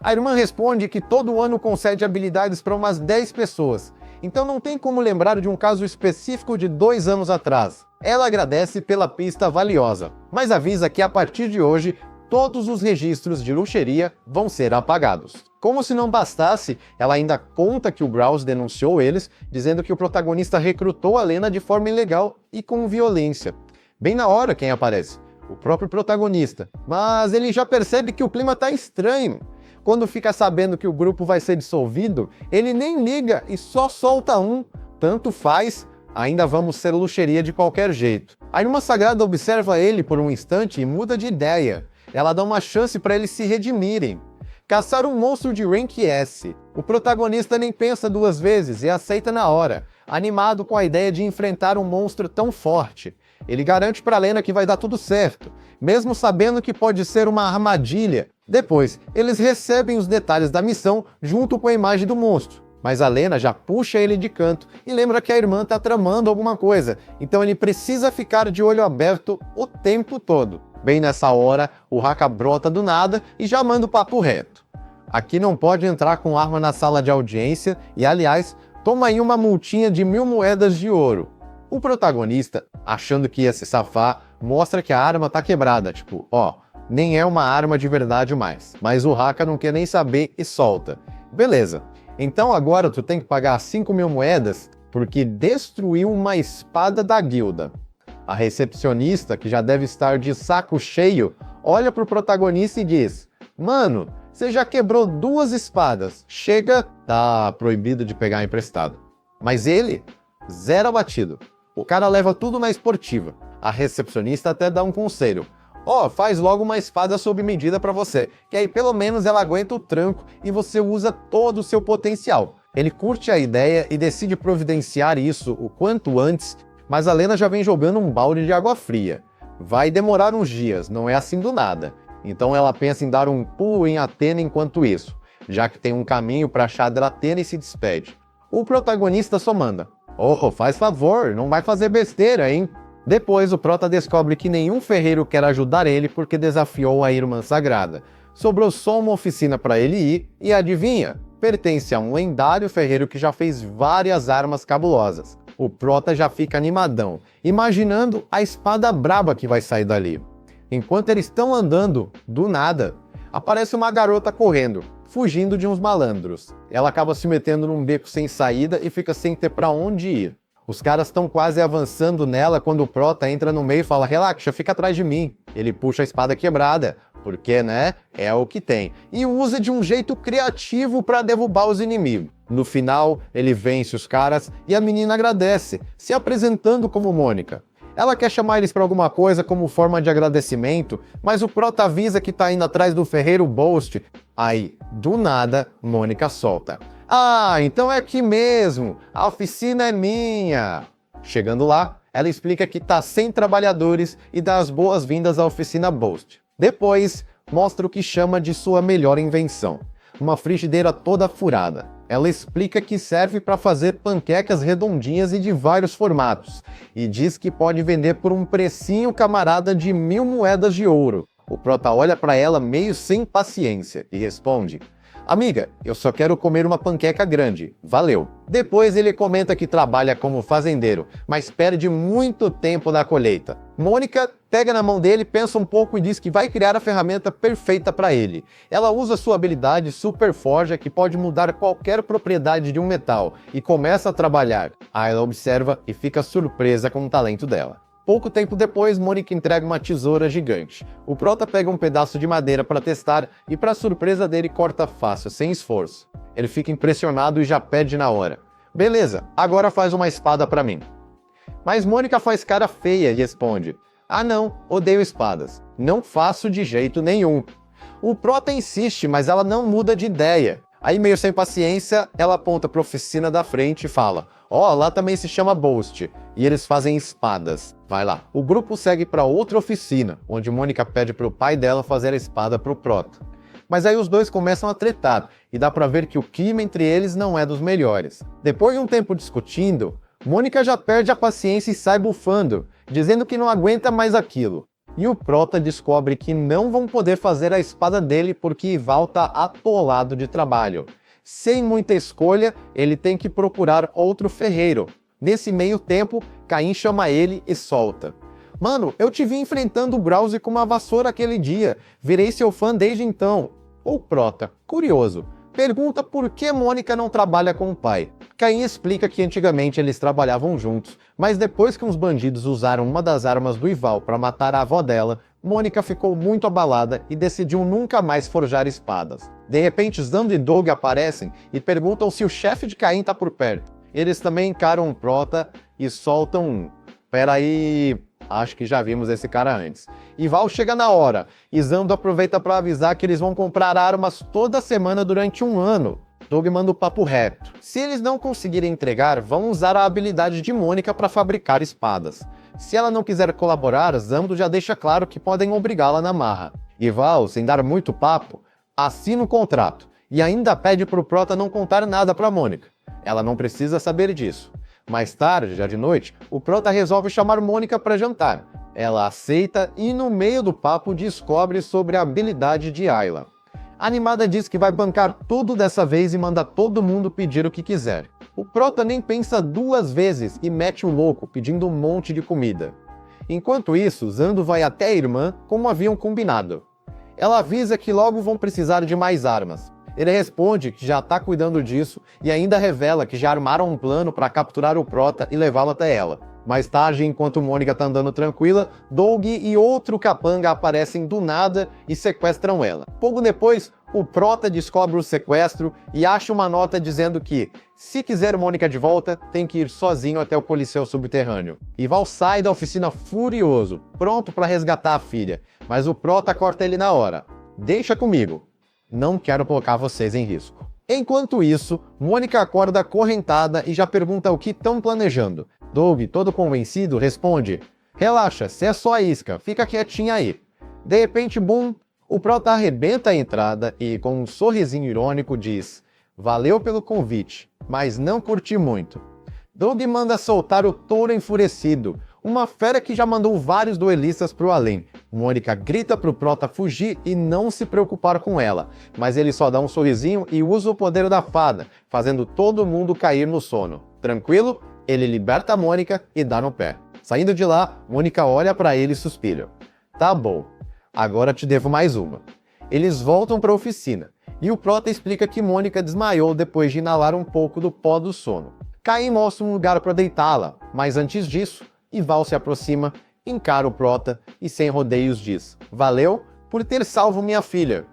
[SPEAKER 2] A irmã responde que todo ano concede habilidades para umas 10 pessoas, então não tem como lembrar de um caso específico de 2 anos atrás. Ela agradece pela pista valiosa, mas avisa que a partir de hoje, todos os registros de luxeria vão ser apagados. Como se não bastasse, ela ainda conta que o Browse denunciou eles, dizendo que o protagonista recrutou a Lena de forma ilegal e com violência. Bem na hora quem aparece? O próprio protagonista. Mas ele já percebe que o clima tá estranho. Quando fica sabendo que o grupo vai ser dissolvido, ele nem liga e só solta um. Tanto faz, ainda vamos ser luxeria de qualquer jeito. A Irmã Sagrada observa ele por um instante e muda de ideia. Ela dá uma chance para eles se redimirem. Caçar um monstro de Rank S. O protagonista nem pensa 2 vezes e aceita na hora, animado com a ideia de enfrentar um monstro tão forte. Ele garante para Lena que vai dar tudo certo, mesmo sabendo que pode ser uma armadilha. Depois, eles recebem os detalhes da missão junto com a imagem do monstro. Mas a Lena já puxa ele de canto e lembra que a irmã tá tramando alguma coisa, então ele precisa ficar de olho aberto o tempo todo. Bem nessa hora, o Haka brota do nada e já manda o papo reto. Aqui não pode entrar com arma na sala de audiência e, aliás, toma aí uma multinha de 1000 moedas de ouro. O protagonista, achando que ia se safar, mostra que a arma tá quebrada, tipo, ó, nem é uma arma de verdade mais. Mas o Haka não quer nem saber e solta. Beleza, então agora tu tem que pagar 5.000 moedas porque destruiu uma espada da guilda. A recepcionista, que já deve estar de saco cheio, olha pro protagonista e diz: "Mano, Você já quebrou 2 espadas. Chega, tá proibido de pegar emprestado. Mas ele, 0 abatido. O cara leva tudo na esportiva. A recepcionista até dá um conselho. Faz logo uma espada sob medida pra você, que aí pelo menos ela aguenta o tranco e você usa todo o seu potencial. Ele curte a ideia e decide providenciar isso o quanto antes, mas a Lena já vem jogando um balde de água fria. Vai demorar uns dias, não é assim do nada. Então ela pensa em dar um pulo em Atena enquanto isso, já que tem um caminho para Chandra Atena e se despede. O protagonista só manda: faz favor, não vai fazer besteira, hein? Depois o prota descobre que nenhum ferreiro quer ajudar ele porque desafiou a irmã sagrada. Sobrou só uma oficina para ele ir e adivinha? Pertence a um lendário ferreiro que já fez várias armas cabulosas. O prota já fica animadão, imaginando a espada braba que vai sair dali. Enquanto eles estão andando, do nada, aparece uma garota correndo, fugindo de uns malandros. Ela acaba se metendo num beco sem saída e fica sem ter pra onde ir. Os caras estão quase avançando nela quando o prota entra no meio e fala: relaxa, fica atrás de mim. Ele puxa a espada quebrada, porque, né, é o que tem. E usa de um jeito criativo para derrubar os inimigos. No final, ele vence os caras e a menina agradece, se apresentando como Mônica. Ela quer chamar eles para alguma coisa como forma de agradecimento, mas o prota avisa que tá indo atrás do ferreiro Boast. Aí, do nada, Mônica solta: então é aqui mesmo, a oficina é minha. Chegando lá, ela explica que tá sem trabalhadores e dá as boas-vindas à oficina Boast. Depois, mostra o que chama de sua melhor invenção, uma frigideira toda furada. Ela explica que serve para fazer panquecas redondinhas e de vários formatos, e diz que pode vender por um precinho camarada de 1000 moedas de ouro. O prota olha para ela meio sem paciência e responde: amiga, eu só quero comer uma panqueca grande, valeu. Depois ele comenta que trabalha como fazendeiro, mas perde muito tempo na colheita. Mônica pega na mão dele, pensa um pouco e diz que vai criar a ferramenta perfeita para ele. Ela usa sua habilidade Super Forja, que pode mudar qualquer propriedade de um metal, e começa a trabalhar. Ayla observa e fica surpresa com o talento dela. Pouco tempo depois, Mônica entrega uma tesoura gigante. O prota pega um pedaço de madeira para testar e, para surpresa dele, corta fácil, sem esforço. Ele fica impressionado e já pede na hora: beleza, agora faz uma espada para mim. Mas Mônica faz cara feia e responde: não, odeio espadas. Não faço de jeito nenhum. O prota insiste, mas ela não muda de ideia. Aí, meio sem paciência, ela aponta para a oficina da frente e fala: lá também se chama Boast, e eles fazem espadas. Vai lá. O grupo segue para outra oficina, onde Mônica pede para o pai dela fazer a espada para o prota. Mas aí os dois começam a tretar, e dá para ver que o clima entre eles não é dos melhores. Depois de um tempo discutindo, Mônica já perde a paciência e sai bufando, dizendo que não aguenta mais aquilo. E o prota descobre que não vão poder fazer a espada dele porque Ival tá atolado de trabalho. Sem muita escolha, ele tem que procurar outro ferreiro. Nesse meio tempo, Caim chama ele e solta: mano, eu te vi enfrentando o Browse com uma vassoura aquele dia. Virei seu fã desde então. O prota, curioso, pergunta por que Mônica não trabalha com o pai. Caim explica que antigamente eles trabalhavam juntos, mas depois que uns bandidos usaram uma das armas do Ival para matar a avó dela, Mônica ficou muito abalada e decidiu nunca mais forjar espadas. De repente, Xando e Doug aparecem e perguntam se o chefe de Caim tá por perto. Eles também encaram o prota e soltam um: peraí, acho que já vimos esse cara antes. Ival chega na hora e Xando aproveita para avisar que eles vão comprar armas toda semana durante um ano. Doug manda o papo reto: se eles não conseguirem entregar, vão usar a habilidade de Mônica para fabricar espadas. Se ela não quiser colaborar, Xando já deixa claro que podem obrigá-la na marra. Ival, sem dar muito papo, assina o contrato e ainda pede pro prota não contar nada para Mônica. Ela não precisa saber disso. Mais tarde, já de noite, o prota resolve chamar Mônica para jantar. Ela aceita e no meio do papo descobre sobre a habilidade de Ayla. A animada diz que vai bancar tudo dessa vez e manda todo mundo pedir o que quiser. O prota nem pensa 2 vezes e mete o louco pedindo um monte de comida. Enquanto isso, Xando vai até a irmã como haviam combinado. Ela avisa que logo vão precisar de mais armas. Ele responde que já está cuidando disso e ainda revela que já armaram um plano para capturar o prota e levá-lo até ela. Mais tarde, enquanto Mônica tá andando tranquila, Doug e outro capanga aparecem do nada e sequestram ela. Pouco depois, O Prota descobre o sequestro e acha uma nota dizendo que, se quiser Mônica de volta, tem que ir sozinho até o Coliseu Subterrâneo. E Val sai da oficina furioso, pronto para resgatar a filha, mas o Prota corta ele na hora. Deixa comigo. Não quero colocar vocês em risco. Enquanto isso, Mônica acorda acorrentada e já pergunta o que estão planejando. Doug, todo convencido, responde: relaxa, cê é só a isca, fica quietinha aí. De repente, bum, o Prota arrebenta a entrada e, com um sorrisinho irônico, diz: valeu pelo convite, mas não curti muito. Doug manda soltar o touro enfurecido, uma fera que já mandou vários duelistas pro além. Mônica grita pro Prota fugir e não se preocupar com ela, mas ele só dá um sorrisinho e usa o poder da fada, fazendo todo mundo cair no sono. Tranquilo? Ele liberta a Mônica e dá no pé. Saindo de lá, Mônica olha pra ele e suspira. Tá bom, agora te devo mais uma. Eles voltam pra oficina, e o Prota explica que Mônica desmaiou depois de inalar um pouco do pó do sono. Caim mostra um lugar para deitá-la, mas antes disso, Ival se aproxima, encara o Prota e sem rodeios diz: valeu por ter salvo minha filha.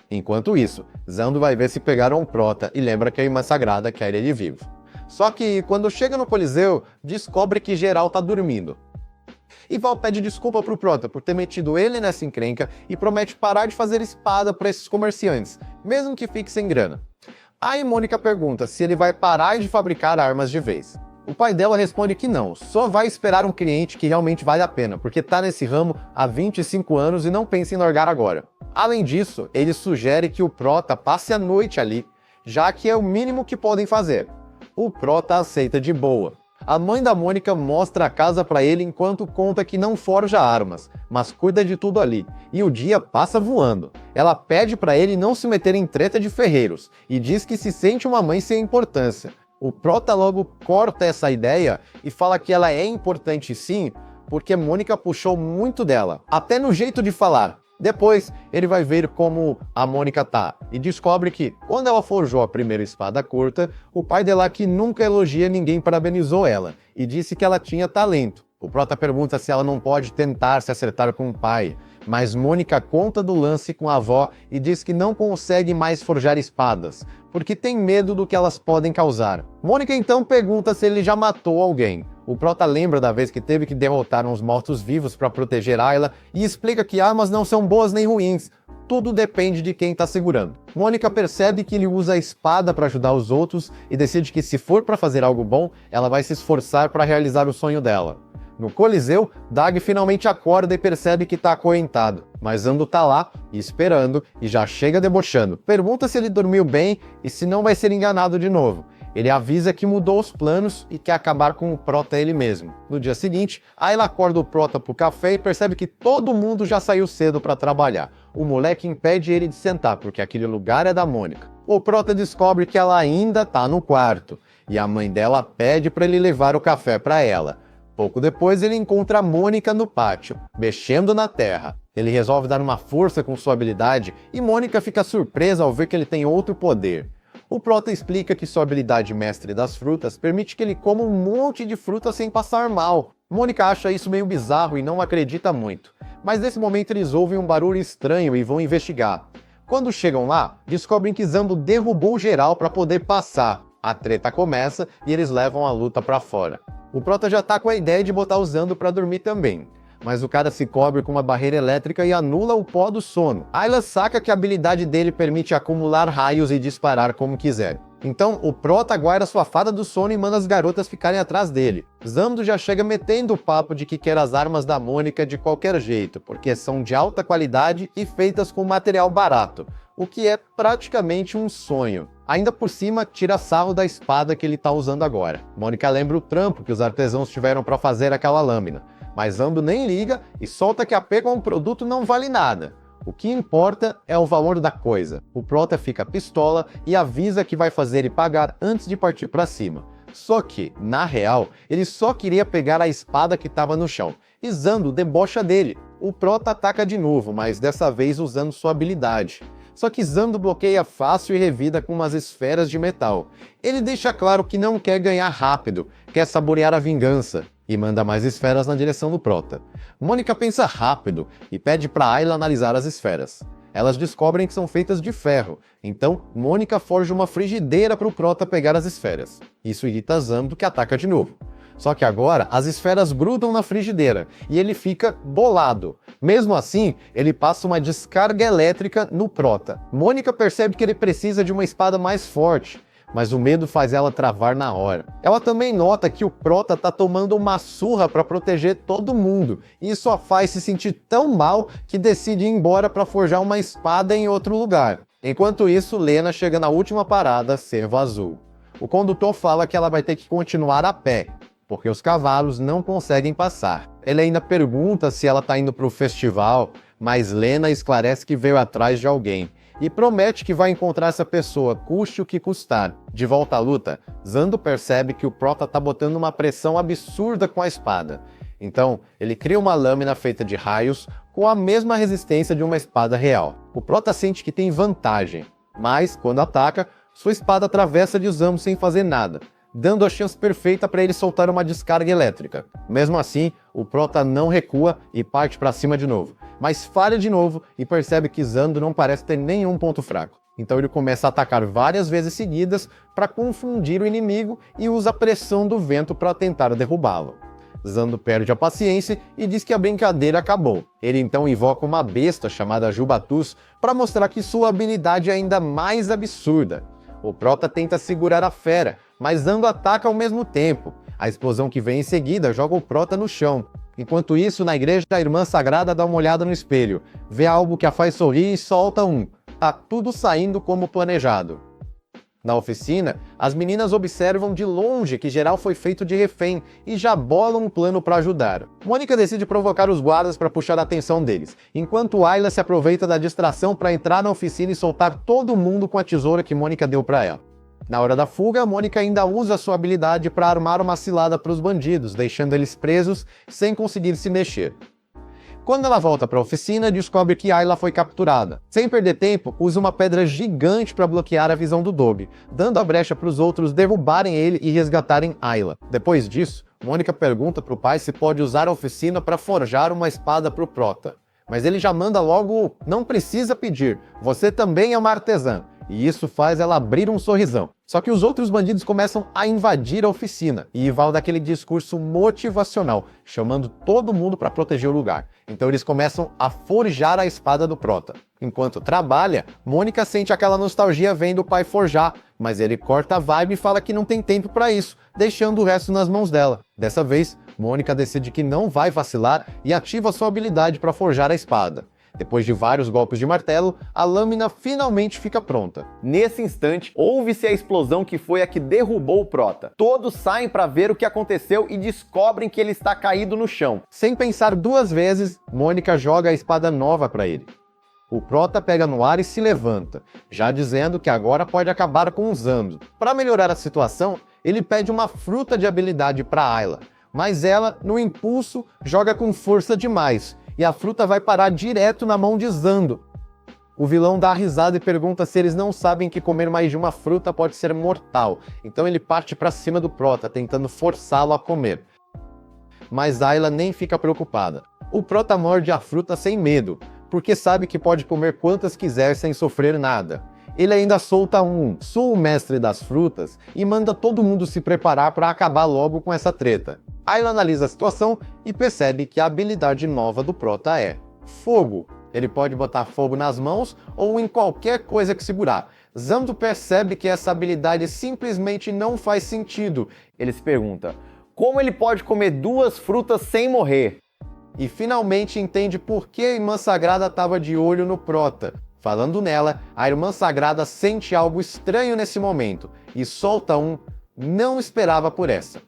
[SPEAKER 2] Enquanto isso, Zando vai ver se pegaram o Prota e lembra que a Irmã Sagrada quer ele vivo. Só que quando chega no Coliseu, descobre que geral tá dormindo. Ival pede desculpa pro Prota por ter metido ele nessa encrenca e promete parar de fazer espada para esses comerciantes, mesmo que fique sem grana. Aí Mônica pergunta se ele vai parar de fabricar armas de vez. O pai dela responde que não, só vai esperar um cliente que realmente vale a pena, porque tá nesse ramo há 25 anos e não pensa em largar agora. Além disso, ele sugere que o Prota passe a noite ali, já que é o mínimo que podem fazer. O Prota aceita de boa. A mãe da Mônica mostra a casa pra ele enquanto conta que não forja armas, mas cuida de tudo ali, e o dia passa voando. Ela pede pra ele não se meter em treta de ferreiros, e diz que se sente uma mãe sem importância. O Prota logo corta essa ideia e fala que ela é importante sim, porque Mônica puxou muito dela, até no jeito de falar. Depois, ele vai ver como a Mônica tá, e descobre que, quando ela forjou a primeira espada curta, o pai dela, que nunca elogia ninguém, parabenizou ela, e disse que ela tinha talento. O Prota pergunta se ela não pode tentar se acertar com o pai, mas Mônica conta do lance com a avó e diz que não consegue mais forjar espadas, porque tem medo do que elas podem causar. Mônica então pergunta se ele já matou alguém. O Prota lembra da vez que teve que derrotar uns mortos-vivos para proteger Ayla e explica que armas não são boas nem ruins, tudo depende de quem está segurando. Mônica percebe que ele usa a espada para ajudar os outros e decide que, se for para fazer algo bom, ela vai se esforçar para realizar o sonho dela. No Coliseu, Dag finalmente acorda e percebe que está acorrentado, mas Zando tá lá, esperando, e já chega debochando. Pergunta se ele dormiu bem e se não vai ser enganado de novo. Ele avisa que mudou os planos e quer acabar com o Prota ele mesmo. No dia seguinte, Ayla acorda o Prota pro café e percebe que todo mundo já saiu cedo para trabalhar. O moleque impede ele de sentar, porque aquele lugar é da Mônica. O Prota descobre que ela ainda tá no quarto, e a mãe dela pede para ele levar o café para ela. Pouco depois, ele encontra a Mônica no pátio, mexendo na terra. Ele resolve dar uma força com sua habilidade e Mônica fica surpresa ao ver que ele tem outro poder. O Prota explica que sua habilidade mestre das frutas permite que ele coma um monte de frutas sem passar mal. Mônica acha isso meio bizarro e não acredita muito. Mas nesse momento eles ouvem um barulho estranho e vão investigar. Quando chegam lá, descobrem que Zando derrubou geral para poder passar. A treta começa e eles levam a luta para fora. O Prota já tá com a ideia de botar o Zando pra dormir também, mas o cara se cobre com uma barreira elétrica e anula o pó do sono. Ayla saca que a habilidade dele permite acumular raios e disparar como quiser. Então o Prota guarda sua fada do sono e manda as garotas ficarem atrás dele. Zando já chega metendo o papo de que quer as armas da Mônica de qualquer jeito, porque são de alta qualidade e feitas com material barato, o que é praticamente um sonho. Ainda por cima, tira sarro da espada que ele tá usando agora. Mônica lembra o trampo que os artesãos tiveram para fazer aquela lâmina, mas Zando nem liga e solta que a P com o produto não vale nada. O que importa é o valor da coisa. O Prota fica pistola e avisa que vai fazer ele pagar antes de partir para cima. Só que, na real, ele só queria pegar a espada que estava no chão, e Zando debocha dele. O Prota ataca de novo, mas dessa vez usando sua habilidade. Só que Zando bloqueia fácil e revida com umas esferas de metal. Ele deixa claro que não quer ganhar rápido, quer saborear a vingança, e manda mais esferas na direção do Prota. Mônica pensa rápido e pede para Ayla analisar as esferas. Elas descobrem que são feitas de ferro, então Mônica forja uma frigideira para o Prota pegar as esferas. Isso irrita Zando, que ataca de novo. Só que agora as esferas grudam na frigideira e ele fica bolado. Mesmo assim, ele passa uma descarga elétrica no Prota. Mônica percebe que ele precisa de uma espada mais forte, mas o medo faz ela travar na hora. Ela também nota que o Prota tá tomando uma surra para proteger todo mundo, e isso a faz se sentir tão mal que decide ir embora para forjar uma espada em outro lugar. Enquanto isso, Lena chega na última parada, Cervo Azul. O condutor fala que ela vai ter que continuar a pé, porque os cavalos não conseguem passar. Ele ainda pergunta se ela tá indo para o festival, mas Lena esclarece que veio atrás de alguém e promete que vai encontrar essa pessoa, custe o que custar. De volta à luta, Zando percebe que o Prota tá botando uma pressão absurda com a espada. Então, ele cria uma lâmina feita de raios com a mesma resistência de uma espada real. O Prota sente que tem vantagem, mas, quando ataca, sua espada atravessa de Zando sem fazer nada, dando a chance perfeita para ele soltar uma descarga elétrica. Mesmo assim, o Prota não recua e parte para cima de novo, mas falha de novo e percebe que Zando não parece ter nenhum ponto fraco. Então ele começa a atacar várias vezes seguidas para confundir o inimigo e usa a pressão do vento para tentar derrubá-lo. Zando perde a paciência e diz que a brincadeira acabou. Ele então invoca uma besta chamada Jubatus para mostrar que sua habilidade é ainda mais absurda. O Prota tenta segurar a fera, mas Zando ataca ao mesmo tempo. A explosão que vem em seguida joga o Prota no chão. Enquanto isso, na igreja, a Irmã Sagrada dá uma olhada no espelho, vê algo que a faz sorrir e solta um. Tá tudo saindo como planejado. Na oficina, as meninas observam de longe que geral foi feito de refém e já bolam um plano para ajudar. Mônica decide provocar os guardas para puxar a atenção deles, enquanto Ayla se aproveita da distração para entrar na oficina e soltar todo mundo com a tesoura que Mônica deu para ela. Na hora da fuga, Mônica ainda usa sua habilidade para armar uma cilada para os bandidos, deixando eles presos sem conseguir se mexer. Quando ela volta para a oficina, descobre que Ayla foi capturada. Sem perder tempo, usa uma pedra gigante para bloquear a visão do Doug, dando a brecha para os outros derrubarem ele e resgatarem Ayla. Depois disso, Mônica pergunta para o pai se pode usar a oficina para forjar uma espada para o Prota. Mas ele já manda logo, não precisa pedir, você também é uma artesã. E isso faz ela abrir um sorrisão. Só que os outros bandidos começam a invadir a oficina, e Ival dá aquele discurso motivacional, chamando todo mundo para proteger o lugar. Então eles começam a forjar a espada do Prota. Enquanto trabalha, Mônica sente aquela nostalgia vendo o pai forjar, mas ele corta a vibe e fala que não tem tempo para isso, deixando o resto nas mãos dela. Dessa vez, Mônica decide que não vai vacilar e ativa sua habilidade para forjar a espada. Depois de vários golpes de martelo, a lâmina finalmente fica pronta.
[SPEAKER 1] Nesse instante, ouve-se a explosão que foi a que derrubou o Prota. Todos saem para ver o que aconteceu e descobrem que ele está caído no chão.
[SPEAKER 2] Sem pensar duas vezes, Mônica joga a espada nova para ele. O Prota pega no ar e se levanta, já dizendo que agora pode acabar com o Zando. Para melhorar a situação, ele pede uma fruta de habilidade para Ayla, mas ela, no impulso, joga com força demais, e a fruta vai parar direto na mão de Zando. O vilão dá risada e pergunta se eles não sabem que comer mais de uma fruta pode ser mortal, então ele parte para cima do Prota, tentando forçá-lo a comer. Mas Ayla nem fica preocupada. O Prota morde a fruta sem medo, porque sabe que pode comer quantas quiser sem sofrer nada. Ele ainda solta um "sou o mestre das frutas" e manda todo mundo se preparar para acabar logo com essa treta. Ayla analisa a situação e percebe que a habilidade nova do Prota é fogo. Ele pode botar fogo nas mãos ou em qualquer coisa que segurar. Zando percebe que essa habilidade simplesmente não faz sentido.
[SPEAKER 1] Ele se pergunta, como ele pode comer duas frutas sem morrer?
[SPEAKER 2] E finalmente entende por que a Irmã Sagrada estava de olho no Prota. Falando nela, a Irmã Sagrada sente algo estranho nesse momento e solta um "não esperava por essa".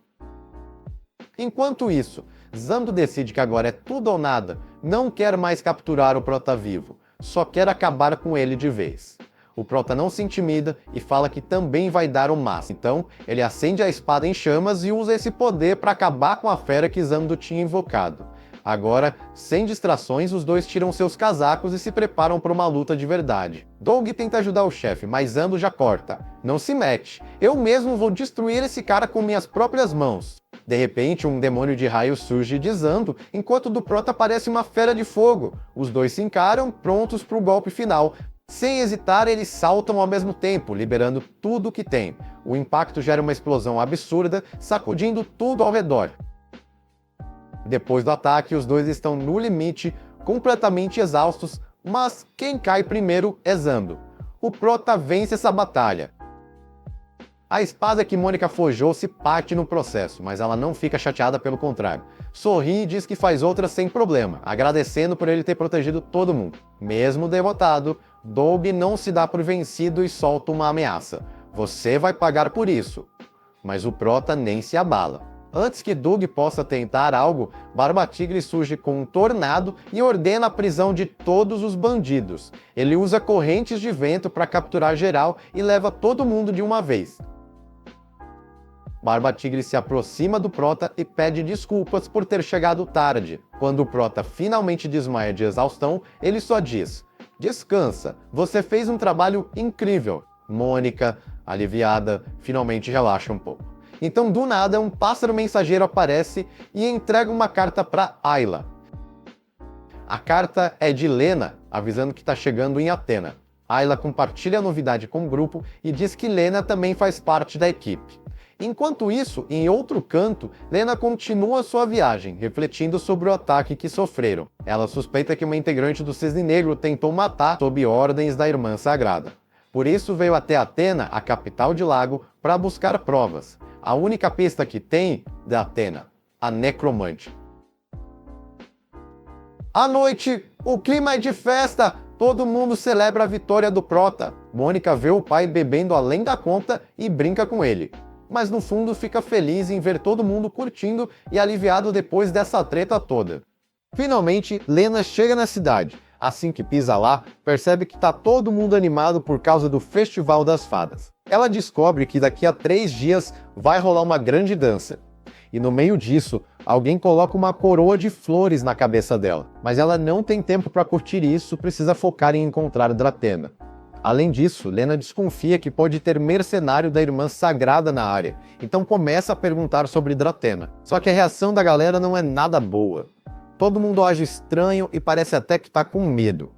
[SPEAKER 2] Enquanto isso, Zando decide que agora é tudo ou nada, não quer mais capturar o Prota vivo, só quer acabar com ele de vez. O Prota não se intimida e fala que também vai dar o máximo. Então, ele acende a espada em chamas e usa esse poder para acabar com a fera que Zando tinha invocado. Agora, sem distrações, os dois tiram seus casacos e se preparam para uma luta de verdade. Doug tenta ajudar o chefe, mas Zando já corta. Não se mete. Eu mesmo vou destruir esse cara com minhas próprias mãos. De repente, um demônio de raio surge dizendo, enquanto do Prota aparece uma fera de fogo. Os dois se encaram, prontos para o golpe final. Sem hesitar, eles saltam ao mesmo tempo, liberando tudo o que tem. O impacto gera uma explosão absurda, sacudindo tudo ao redor. Depois do ataque, os dois estão no limite, completamente exaustos, mas quem cai primeiro é Zando. O Prota vence essa batalha. A espada que Mônica forjou se parte no processo, mas ela não fica chateada, pelo contrário. Sorri e diz que faz outra sem problema, agradecendo por ele ter protegido todo mundo. Mesmo derrotado, Doug não se dá por vencido e solta uma ameaça. Você vai pagar por isso. Mas o Prota nem se abala. Antes que Doug possa tentar algo, Barba Tigre surge com um tornado e ordena a prisão de todos os bandidos. Ele usa correntes de vento para capturar geral e leva todo mundo de uma vez. Barba Tigre se aproxima do Prota e pede desculpas por ter chegado tarde. Quando o Prota finalmente desmaia de exaustão, ele só diz: "Descansa, você fez um trabalho incrível." Mônica, aliviada, finalmente relaxa um pouco. Então, do nada, um pássaro mensageiro aparece e entrega uma carta para Ayla. A carta é de Lena, avisando que está chegando em Athena. Ayla compartilha a novidade com o grupo e diz que Lena também faz parte da equipe. Enquanto isso, em outro canto, Lena continua sua viagem, refletindo sobre o ataque que sofreram. Ela suspeita que uma integrante do Cisne Negro tentou matar sob ordens da Irmã Sagrada. Por isso veio até Athena, a capital de Lago, para buscar provas. A única pista que tem da Athena, a Necromante. À noite, o clima é de festa, todo mundo celebra a vitória do Prota. Mônica vê o pai bebendo além da conta e brinca com ele. Mas no fundo fica feliz em ver todo mundo curtindo e aliviado depois dessa treta toda. Finalmente, Lena chega na cidade. Assim que pisa lá, percebe que tá todo mundo animado por causa do Festival das Fadas. Ela descobre que daqui a 3 dias vai rolar uma grande dança. E no meio disso, alguém coloca uma coroa de flores na cabeça dela. Mas ela não tem tempo para curtir isso, precisa focar em encontrar Drathena. Além disso, Lena desconfia que pode ter mercenário da Irmã Sagrada na área, então começa a perguntar sobre Drathena. Só que a reação da galera não é nada boa. Todo mundo age estranho e parece até que tá com medo.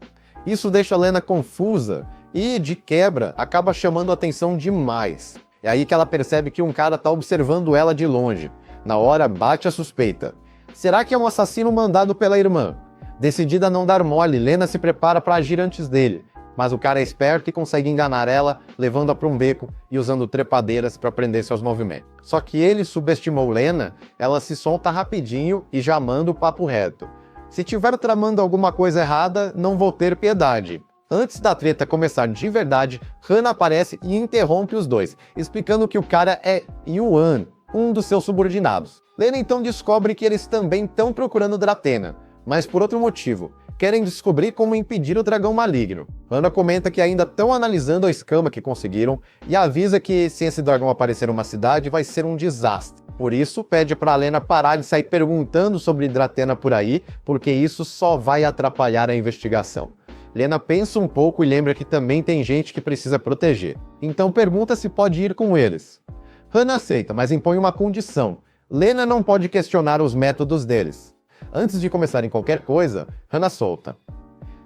[SPEAKER 2] Isso deixa Lena confusa e, de quebra, acaba chamando a atenção demais. É aí que ela percebe que um cara tá observando ela de longe. Na hora, bate a suspeita. Será que é um assassino mandado pela irmã? Decidida a não dar mole, Lena se prepara para agir antes dele. Mas o cara é esperto e consegue enganar ela, levando-a para um beco e usando trepadeiras para prender seus movimentos. Só que ele subestimou Lena, ela se solta rapidinho e já manda o papo reto. Se tiver tramando alguma coisa errada, não vou ter piedade. Antes da treta começar de verdade, Hana aparece e interrompe os dois, explicando que o cara é Yuan, um dos seus subordinados. Lena então descobre que eles também estão procurando Drathena, mas por outro motivo. Querem descobrir como impedir o dragão maligno. Hana comenta que ainda estão analisando a escama que conseguiram e avisa que se esse dragão aparecer numa cidade vai ser um desastre. Por isso, pede para Lena parar de sair perguntando sobre Drathena por aí, porque isso só vai atrapalhar a investigação. Lena pensa um pouco e lembra que também tem gente que precisa proteger. Então pergunta se pode ir com eles. Hana aceita, mas impõe uma condição. Lena não pode questionar os métodos deles. Antes de começarem qualquer coisa, Hana solta.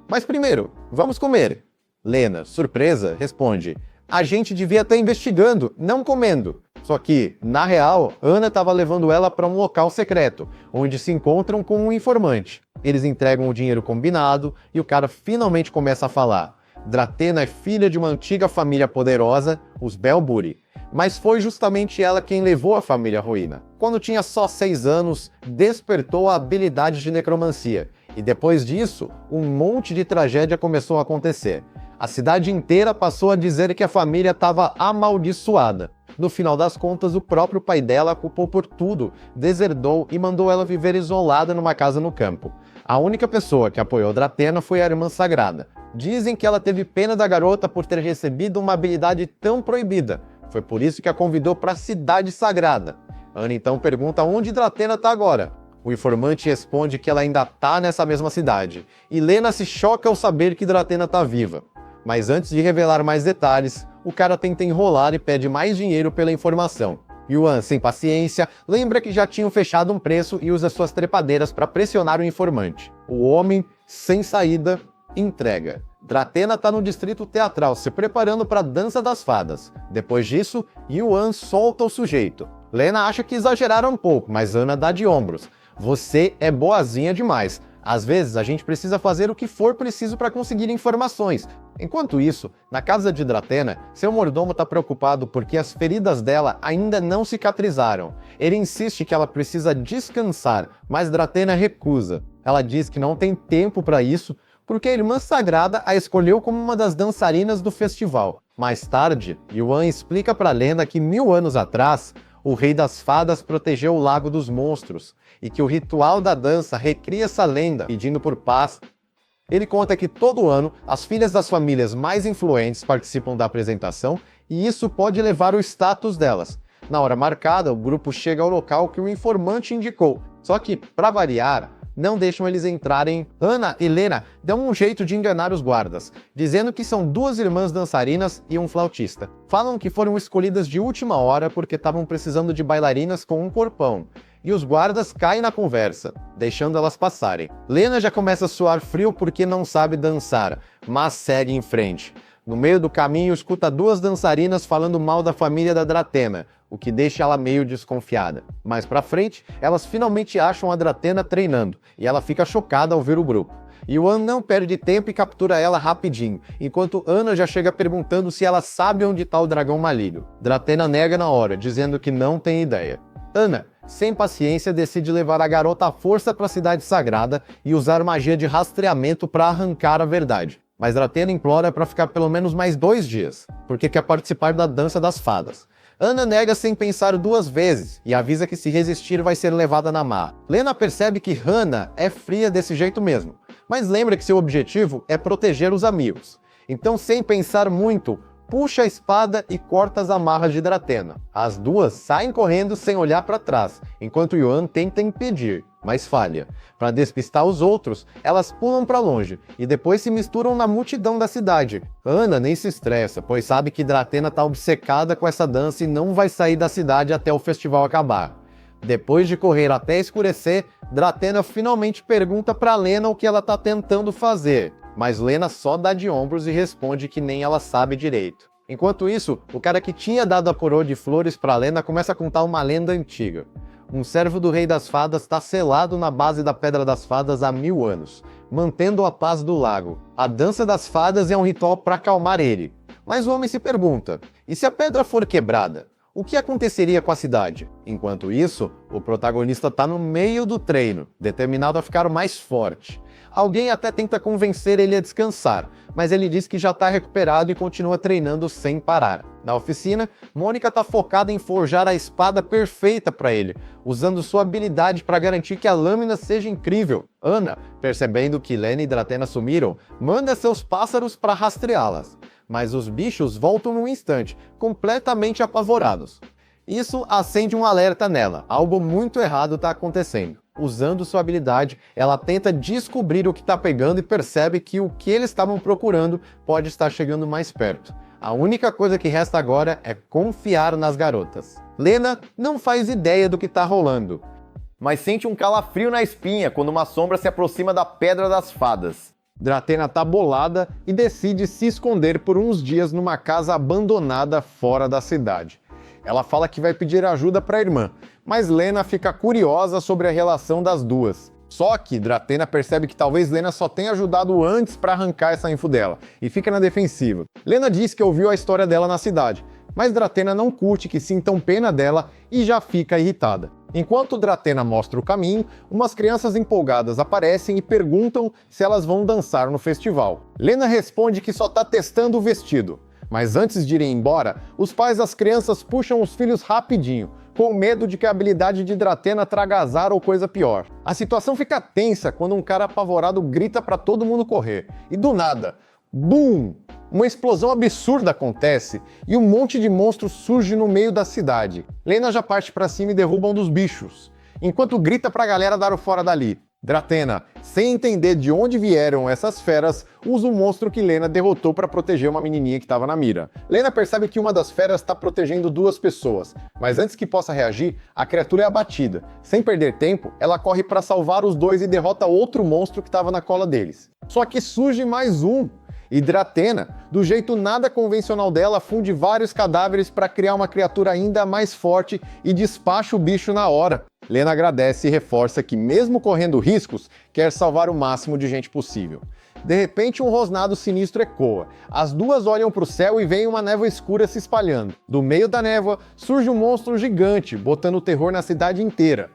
[SPEAKER 2] Mas primeiro, vamos comer. Lena, surpresa, responde. A gente devia estar investigando, não comendo. Só que, na real, Hana estava levando ela para um local secreto, onde se encontram com um informante. Eles entregam o dinheiro combinado e o cara finalmente começa a falar. Drathena é filha de uma antiga família poderosa, os Belburi. Mas foi justamente ela quem levou a família à ruína. Quando tinha só 6 anos, despertou a habilidade de necromancia. E depois disso, um monte de tragédia começou a acontecer. A cidade inteira passou a dizer que a família estava amaldiçoada. No final das contas, o próprio pai dela a culpou por tudo, deserdou e mandou ela viver isolada numa casa no campo. A única pessoa que apoiou Drathena foi a Irmã Sagrada. Dizem que ela teve pena da garota por ter recebido uma habilidade tão proibida. Foi por isso que a convidou para a Cidade Sagrada. Hana então pergunta onde Drathena está agora. O informante responde que ela ainda está nessa mesma cidade. E Lena se choca ao saber que Drathena está viva. Mas antes de revelar mais detalhes, o cara tenta enrolar e pede mais dinheiro pela informação. Yuan, sem paciência, lembra que já tinham fechado um preço e usa suas trepadeiras para pressionar o informante. O homem, sem saída, entrega. Dratena está no distrito teatral se preparando para a dança das fadas. Depois disso, Yuan solta o sujeito. Lena acha que exageraram um pouco, mas Ana dá de ombros. Você é boazinha demais. Às vezes a gente precisa fazer o que for preciso para conseguir informações. Enquanto isso, na casa de Dratena, seu mordomo está preocupado porque as feridas dela ainda não cicatrizaram. Ele insiste que ela precisa descansar, mas Dratena recusa. Ela diz que não tem tempo para isso porque a irmã sagrada a escolheu como uma das dançarinas do festival. Mais tarde, Yuan explica para Lena que 1000 anos atrás, o rei das fadas protegeu o Lago dos Monstros e que o ritual da dança recria essa lenda, pedindo por paz. Ele conta que todo ano as filhas das famílias mais influentes participam da apresentação e isso pode elevar o status delas. Na hora marcada, o grupo chega ao local que o informante indicou, só que, para variar, não deixam eles entrarem. Ana e Lena dão um jeito de enganar os guardas, dizendo que são 2 irmãs dançarinas e um flautista. Falam que foram escolhidas de última hora porque estavam precisando de bailarinas com um corpão. E os guardas caem na conversa, deixando elas passarem. Lena já começa a suar frio porque não sabe dançar, mas segue em frente. No meio do caminho, escuta 2 dançarinas falando mal da família da Dratena, o que deixa ela meio desconfiada. Mais pra frente, elas finalmente acham a Dratena treinando, e ela fica chocada ao ver o grupo. Yuan não perde tempo e captura ela rapidinho, enquanto Ana já chega perguntando se ela sabe onde está o dragão maligno. Dratena nega na hora, dizendo que não tem ideia. Ana, sem paciência, decide levar a garota à força para a cidade sagrada e usar magia de rastreamento para arrancar a verdade. Mas Dratena implora para ficar pelo menos mais 2 dias, porque quer participar da dança das fadas. Ana nega sem pensar 2 vezes e avisa que se resistir vai ser levada na marra. Lena percebe que Hannah é fria desse jeito mesmo, mas lembra que seu objetivo é proteger os amigos. Então, sem pensar muito, puxa a espada e corta as amarras de Dratena. As 2 saem correndo sem olhar para trás, enquanto Yuan tenta impedir, mas falha. Para despistar os outros, elas pulam para longe e depois se misturam na multidão da cidade. Ana nem se estressa, pois sabe que Dratena está obcecada com essa dança e não vai sair da cidade até o festival acabar. Depois de correr até escurecer, Dratena finalmente pergunta para Lena o que ela está tentando fazer, mas Lena só dá de ombros e responde que nem ela sabe direito. Enquanto isso, o cara que tinha dado a coroa de flores para Lena começa a contar uma lenda antiga. Um servo do Rei das Fadas está selado na base da Pedra das Fadas há 1000 anos, mantendo a paz do lago. A dança das fadas é um ritual para acalmar ele. Mas o homem se pergunta, e se a pedra for quebrada? O que aconteceria com a cidade? Enquanto isso, o protagonista está no meio do treino, determinado a ficar mais forte. Alguém até tenta convencer ele a descansar, mas ele diz que já está recuperado e continua treinando sem parar. Na oficina, Mônica está focada em forjar a espada perfeita para ele, usando sua habilidade para garantir que a lâmina seja incrível. Ana, percebendo que Lena e Dratena sumiram, manda seus pássaros para rastreá-las. Mas os bichos voltam num instante, completamente apavorados. Isso acende um alerta nela, algo muito errado está acontecendo. Usando sua habilidade, ela tenta descobrir o que está pegando e percebe que o que eles estavam procurando pode estar chegando mais perto. A única coisa que resta agora é confiar nas garotas. Lena não faz ideia do que está rolando,
[SPEAKER 1] mas sente um calafrio na espinha quando uma sombra se aproxima da Pedra das Fadas.
[SPEAKER 2] Dratena tá bolada e decide se esconder por uns dias numa casa abandonada fora da cidade. Ela fala que vai pedir ajuda para a irmã, mas Lena fica curiosa sobre a relação das 2. Só que Dratena percebe que talvez Lena só tenha ajudado antes para arrancar essa info dela, e fica na defensiva. Lena diz que ouviu a história dela na cidade, mas Dratena não curte que sintam pena dela e já fica irritada. Enquanto Dratena mostra o caminho, umas crianças empolgadas aparecem e perguntam se elas vão dançar no festival. Lena responde que só está testando o vestido. Mas antes de irem embora, os pais das crianças puxam os filhos rapidinho, com medo de que a habilidade de Dratena traga azar ou coisa pior. A situação fica tensa quando um cara apavorado grita para todo mundo correr. E do nada, BUM! Uma explosão absurda acontece e um monte de monstros surge no meio da cidade. Lena já parte para cima e derruba um dos bichos, enquanto grita pra galera dar o fora dali. Dratena, sem entender de onde vieram essas feras, usa o monstro que Lena derrotou para proteger uma menininha que estava na mira. Lena percebe que uma das feras está protegendo duas pessoas, mas antes que possa reagir, a criatura é abatida. Sem perder tempo, ela corre para salvar os dois e derrota outro monstro que estava na cola deles. Só que surge mais um. E Dratena, do jeito nada convencional dela, funde vários cadáveres para criar uma criatura ainda mais forte e despacha o bicho na hora. Lena agradece e reforça que, mesmo correndo riscos, quer salvar o máximo de gente possível. De repente, um rosnado sinistro ecoa. As duas olham para o céu e veem uma névoa escura se espalhando. Do meio da névoa, surge um monstro gigante, botando terror na cidade inteira.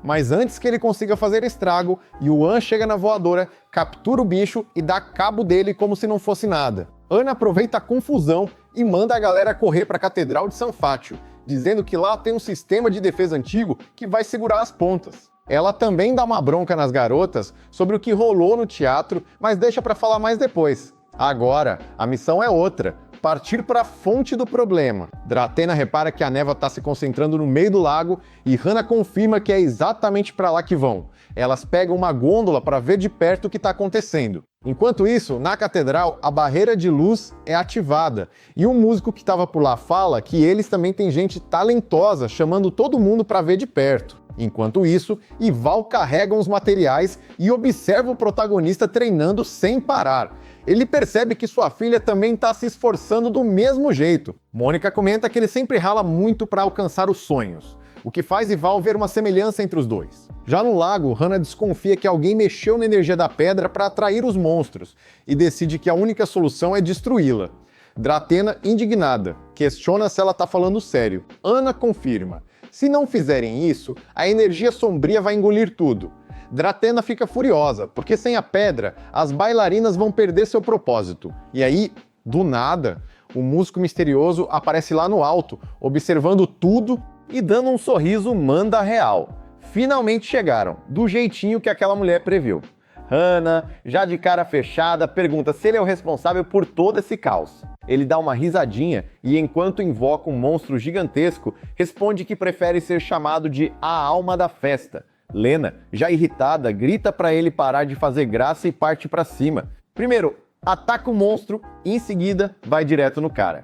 [SPEAKER 2] Mas antes que ele consiga fazer estrago, Yuan chega na voadora, captura o bicho e dá cabo dele como se não fosse nada. Ana aproveita a confusão e manda a galera correr para a Catedral de San Fátio, dizendo que lá tem um sistema de defesa antigo que vai segurar as pontas. Ela também dá uma bronca nas garotas sobre o que rolou no teatro, mas deixa para falar mais depois. Agora, a missão é outra. Partir para a fonte do problema. Dratena repara que a névoa está se concentrando no meio do lago e Hana confirma que é exatamente para lá que vão. Elas pegam uma gôndola para ver de perto o que está acontecendo. Enquanto isso, na catedral, a barreira de luz é ativada e um músico que estava por lá fala que eles também têm gente talentosa chamando todo mundo para ver de perto. Enquanto isso, Ival carrega os materiais e observa o protagonista treinando sem parar. Ele percebe que sua filha também está se esforçando do mesmo jeito. Mônica comenta que ele sempre rala muito para alcançar os sonhos, o que faz Ival ver uma semelhança entre os dois. Já no lago, Hana desconfia que alguém mexeu na energia da pedra para atrair os monstros e decide que a única solução é destruí-la. Dratena, indignada, questiona se ela está falando sério. Ana confirma. Se não fizerem isso, a energia sombria vai engolir tudo. Dratena fica furiosa, porque sem a pedra, as bailarinas vão perder seu propósito. E aí, do nada, o músico misterioso aparece lá no alto, observando tudo e dando um sorriso manda real. Finalmente chegaram, do jeitinho que aquela mulher previu. Hana, já de cara fechada, pergunta se ele é o responsável por todo esse caos. Ele dá uma risadinha e, enquanto invoca um monstro gigantesco, responde que prefere ser chamado de a alma da festa. Lena, já irritada, grita para ele parar de fazer graça e parte para cima. Primeiro, ataca o monstro e em seguida vai direto no cara.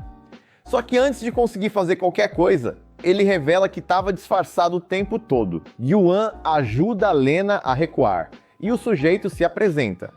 [SPEAKER 2] Só que antes de conseguir fazer qualquer coisa, ele revela que estava disfarçado o tempo todo. Yuan ajuda a Lena a recuar e o sujeito se apresenta.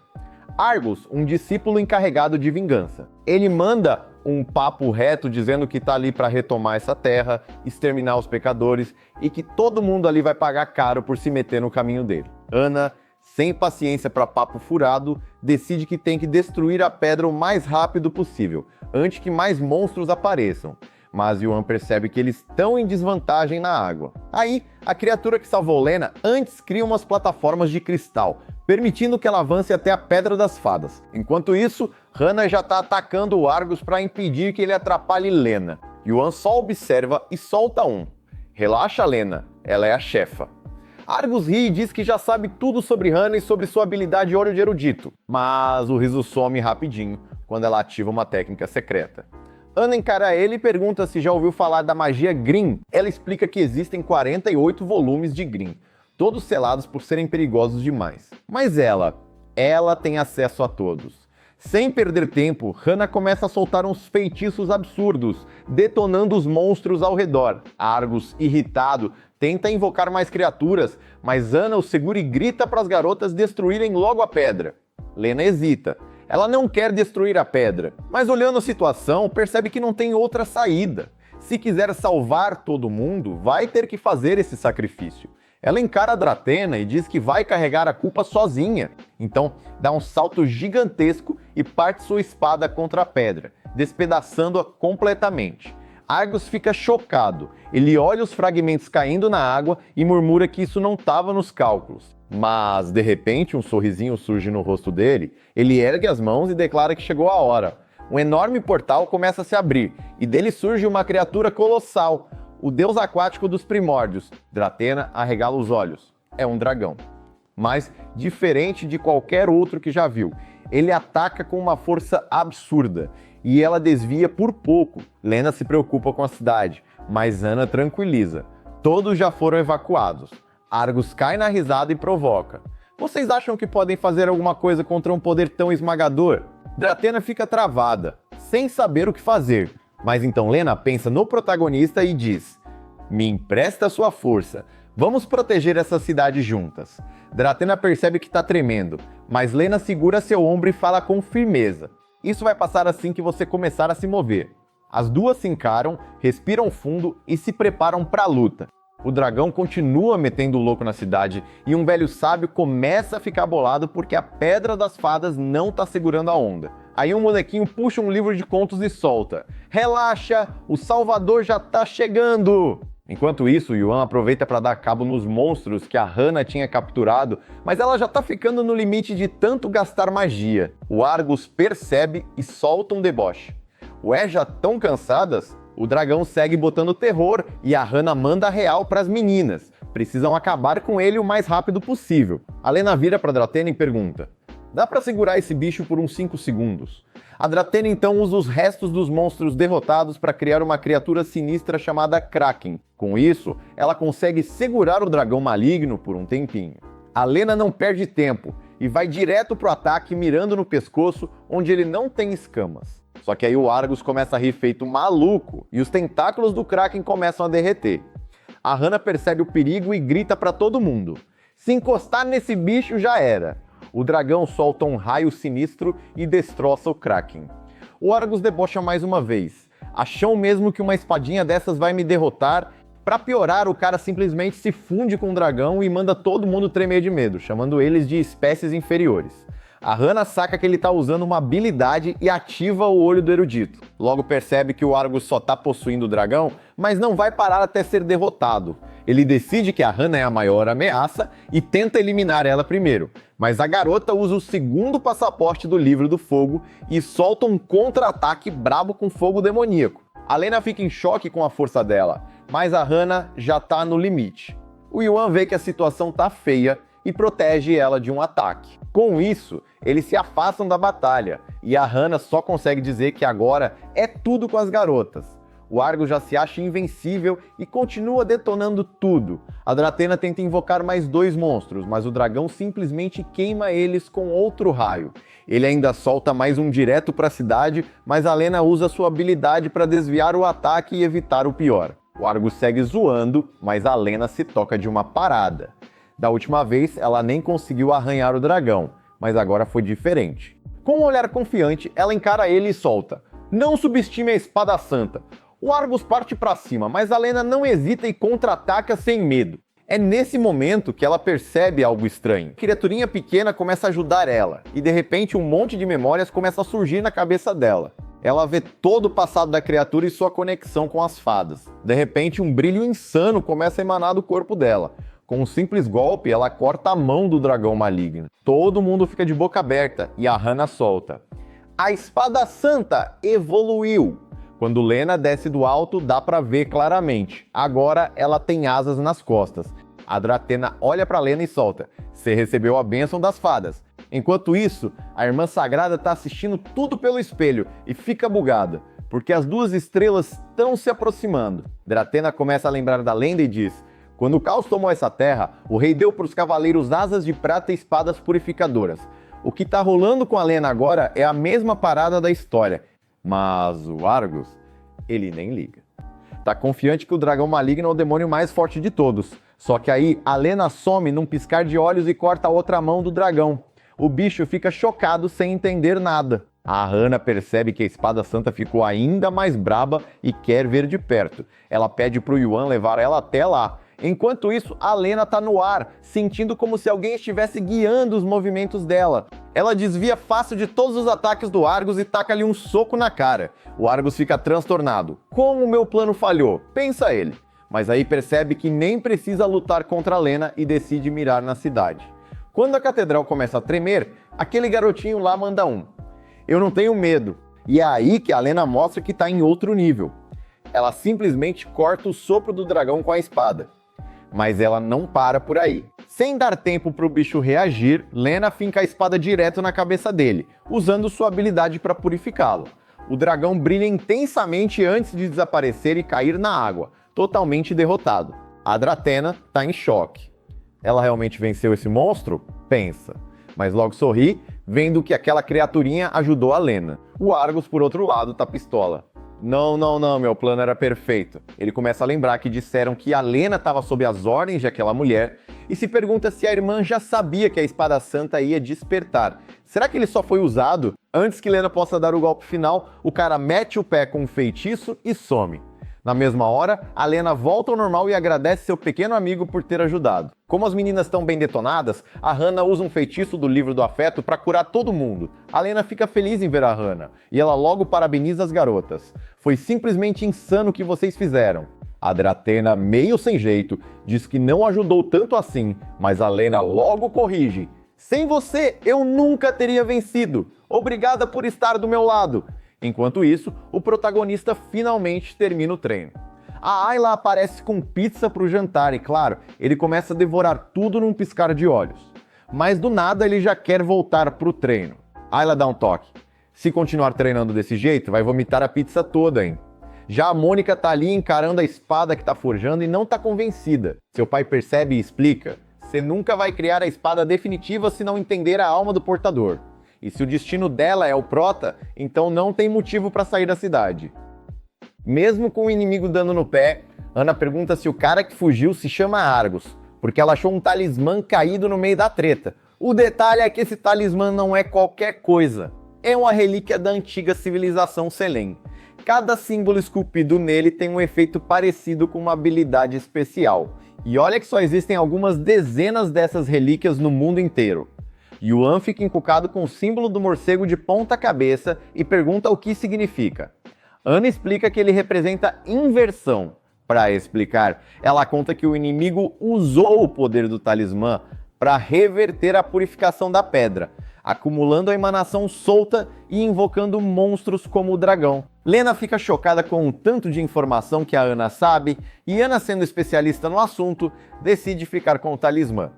[SPEAKER 2] Argus, um discípulo encarregado de vingança. Ele manda um papo reto dizendo que tá ali para retomar essa terra, exterminar os pecadores e que todo mundo ali vai pagar caro por se meter no caminho dele. Ana, sem paciência para papo furado, decide que tem que destruir a pedra o mais rápido possível, antes que mais monstros apareçam. Mas Yuan percebe que eles estão em desvantagem na água. Aí, a criatura que salvou Lena antes cria umas plataformas de cristal, permitindo que ela avance até a Pedra das Fadas. Enquanto isso, Hana já está atacando o Argus para impedir que ele atrapalhe Lena. Yuan só observa e solta um. Relaxa, Lena, ela é a chefa. Argus ri e diz que já sabe tudo sobre Hana e sobre sua habilidade olho de erudito, mas o riso some rapidinho quando ela ativa uma técnica secreta. Ana encara ele e pergunta se já ouviu falar da magia Grimm. Ela explica que existem 48 volumes de Grimm, todos selados por serem perigosos demais. Mas ela tem acesso a todos. Sem perder tempo, Hana começa a soltar uns feitiços absurdos, detonando os monstros ao redor. Argus, irritado, tenta invocar mais criaturas, mas Ana o segura e grita para as garotas destruírem logo a pedra. Lena hesita. Ela não quer destruir a pedra, mas olhando a situação, percebe que não tem outra saída. Se quiser salvar todo mundo, vai ter que fazer esse sacrifício. Ela encara a Dratena e diz que vai carregar a culpa sozinha. Então, dá um salto gigantesco e parte sua espada contra a pedra, despedaçando-a completamente. Argus fica chocado. Ele olha os fragmentos caindo na água e murmura que isso não estava nos cálculos. Mas, de repente, um sorrisinho surge no rosto dele, ele ergue as mãos e declara que chegou a hora. Um enorme portal começa a se abrir, e dele surge uma criatura colossal, o deus aquático dos primórdios. Dratena arregala os olhos. É um dragão. Mas, diferente de qualquer outro que já viu, ele ataca com uma força absurda, e ela desvia por pouco. Lena se preocupa com a cidade, mas Ana tranquiliza. Todos já foram evacuados. Argus cai na risada e provoca.
[SPEAKER 1] Vocês acham que podem fazer alguma coisa contra um poder tão esmagador? Drathena fica travada, sem saber o que fazer. Mas então Lena pensa no protagonista e diz: me empresta sua força. Vamos proteger essa cidade juntas. Drathena percebe que está tremendo, mas Lena segura seu ombro e fala com firmeza. Isso vai passar assim que você começar a se mover. As duas se encaram, respiram fundo e se preparam para a luta. O dragão continua metendo o louco na cidade e um velho sábio começa a ficar bolado porque a pedra das fadas não tá segurando a onda. Aí um molequinho puxa um livro de contos e solta: relaxa, o Salvador já tá chegando! Enquanto isso, Yuan aproveita para dar cabo nos monstros que a Hana tinha capturado, mas ela já tá ficando no limite de tanto gastar magia. O Argus percebe e solta um deboche. Ué, já tão cansadas? O dragão segue botando terror e a Hana manda a real pras meninas. Precisam acabar com ele o mais rápido possível. A Lena vira pra Drathena e pergunta: dá pra segurar esse bicho por uns 5 segundos? A Drathena então usa os restos dos monstros derrotados para criar uma criatura sinistra chamada Kraken. Com isso, ela consegue segurar o dragão maligno por um tempinho. A Lena não perde tempo e vai direto pro ataque mirando no pescoço onde ele não tem escamas. Só que aí o Argus começa a rir feito maluco e os tentáculos do Kraken começam a derreter. A Hana percebe o perigo e grita para todo mundo: se encostar nesse bicho já era. O dragão solta um raio sinistro e destroça o Kraken. O Argus debocha mais uma vez: acham mesmo que uma espadinha dessas vai me derrotar? Pra piorar, o cara simplesmente se funde com o dragão e manda todo mundo tremer de medo, chamando eles de espécies inferiores. A Hana saca que ele tá usando uma habilidade e ativa o olho do erudito. Logo percebe que o Argus só tá possuindo o dragão, mas não vai parar até ser derrotado. Ele decide que a Hana é a maior ameaça e tenta eliminar ela primeiro, mas a garota usa o segundo passaporte do Livro do Fogo e solta um contra-ataque brabo com fogo demoníaco. A Lena fica em choque com a força dela, mas a Hana já tá no limite. O Yuan vê que a situação tá feia e protege ela de um ataque. Com isso, eles se afastam da batalha e a Hana só consegue dizer que agora é tudo com as garotas. O Argus já se acha invencível e continua detonando tudo. A Drathena tenta invocar mais 2 monstros, mas o dragão simplesmente queima eles com outro raio. Ele ainda solta mais um direto para a cidade, mas a Lena usa sua habilidade para desviar o ataque e evitar o pior. O Argus segue zoando, mas a Lena se toca de uma parada. Da última vez, ela nem conseguiu arranhar o dragão, mas agora foi diferente. Com um olhar confiante, ela encara ele e solta: não subestime a espada santa. O Argus parte pra cima, mas a Lena não hesita e contra-ataca sem medo. É nesse momento que ela percebe algo estranho. A criaturinha pequena começa a ajudar ela, e de repente um monte de memórias começa a surgir na cabeça dela. Ela vê todo o passado da criatura e sua conexão com as fadas. De repente um brilho insano começa a emanar do corpo dela. Com um simples golpe, ela corta a mão do dragão maligno. Todo mundo fica de boca aberta e a Hana solta: a espada santa evoluiu. Quando Lena desce do alto, dá pra ver claramente. Agora ela tem asas nas costas. A Drathena olha pra Lena e solta: você recebeu a bênção das fadas. Enquanto isso, a Irmã Sagrada tá assistindo tudo pelo espelho e fica bugada, porque as 2 estrelas estão se aproximando. Drathena começa a lembrar da lenda e diz: quando o caos tomou essa terra, o rei deu para os cavaleiros asas de prata e espadas purificadoras. O que tá rolando com a Lena agora é a mesma parada da história. Mas o Argus, ele nem liga. Tá confiante que o dragão maligno é o demônio mais forte de todos. Só que aí a Lena some num piscar de olhos e corta a outra mão do dragão. O bicho fica chocado sem entender nada. A Hana percebe que a espada santa ficou ainda mais braba e quer ver de perto. Ela pede pro Yuan levar ela até lá. Enquanto isso, a Lena tá no ar, sentindo como se alguém estivesse guiando os movimentos dela. Ela desvia fácil de todos os ataques do Argus e taca-lhe um soco na cara. O Argus fica transtornado. Como o meu plano falhou? Pensa ele. Mas aí percebe que nem precisa lutar contra a Lena e decide mirar na cidade. Quando a catedral começa a tremer, aquele garotinho lá manda um: eu não tenho medo. E é aí que a Lena mostra que tá em outro nível. Ela simplesmente corta o sopro do dragão com a espada. Mas ela não para por aí. Sem dar tempo para o bicho reagir, Lena finca a espada direto na cabeça dele, usando sua habilidade para purificá-lo. O dragão brilha intensamente antes de desaparecer e cair na água, totalmente derrotado. A Drathena está em choque. Ela realmente venceu esse monstro? Pensa. Mas logo sorri, vendo que aquela criaturinha ajudou a Lena. O Argus, por outro lado, tá pistola. Não, meu plano era perfeito. Ele começa a lembrar que disseram que a Lena estava sob as ordens de aquela mulher e se pergunta se a irmã já sabia que a Espada Santa ia despertar. Será que ele só foi usado? Antes que Lena possa dar o golpe final, o cara mete o pé com um feitiço e some. Na mesma hora, a Lena volta ao normal e agradece seu pequeno amigo por ter ajudado. Como as meninas estão bem detonadas, a Hannah usa um feitiço do livro do afeto para curar todo mundo. A Lena fica feliz em ver a Hannah, e ela logo parabeniza as garotas. Foi simplesmente insano o que vocês fizeram. A Dratena, meio sem jeito, diz que não ajudou tanto assim, mas a Lena logo corrige. Sem você, eu nunca teria vencido. Obrigada por estar do meu lado. Enquanto isso, o protagonista finalmente termina o treino. A Ayla aparece com pizza para o jantar e, claro, ele começa a devorar tudo num piscar de olhos. Mas do nada ele já quer voltar para o treino. Ayla dá um toque. Se continuar treinando desse jeito, vai vomitar a pizza toda, hein? Já a Mônica tá ali encarando a espada que tá forjando e não tá convencida. Seu pai percebe e explica: você nunca vai criar a espada definitiva se não entender a alma do portador. E se o destino dela é o Prota, então não tem motivo para sair da cidade. Mesmo com o inimigo dando no pé, Ana pergunta se o cara que fugiu se chama Argus, porque ela achou um talismã caído no meio da treta. O detalhe é que esse talismã não é qualquer coisa. É uma relíquia da antiga civilização Selene. Cada símbolo esculpido nele tem um efeito parecido com uma habilidade especial. E olha que só existem algumas dezenas dessas relíquias no mundo inteiro. Yuan fica encucado com o símbolo do morcego de ponta cabeça e pergunta o que significa. Ana explica que ele representa inversão. Para explicar, ela conta que o inimigo usou o poder do talismã para reverter a purificação da pedra, acumulando a emanação solta e invocando monstros como o dragão. Lena fica chocada com o tanto de informação que a Ana sabe e Ana, sendo especialista no assunto, decide ficar com o talismã.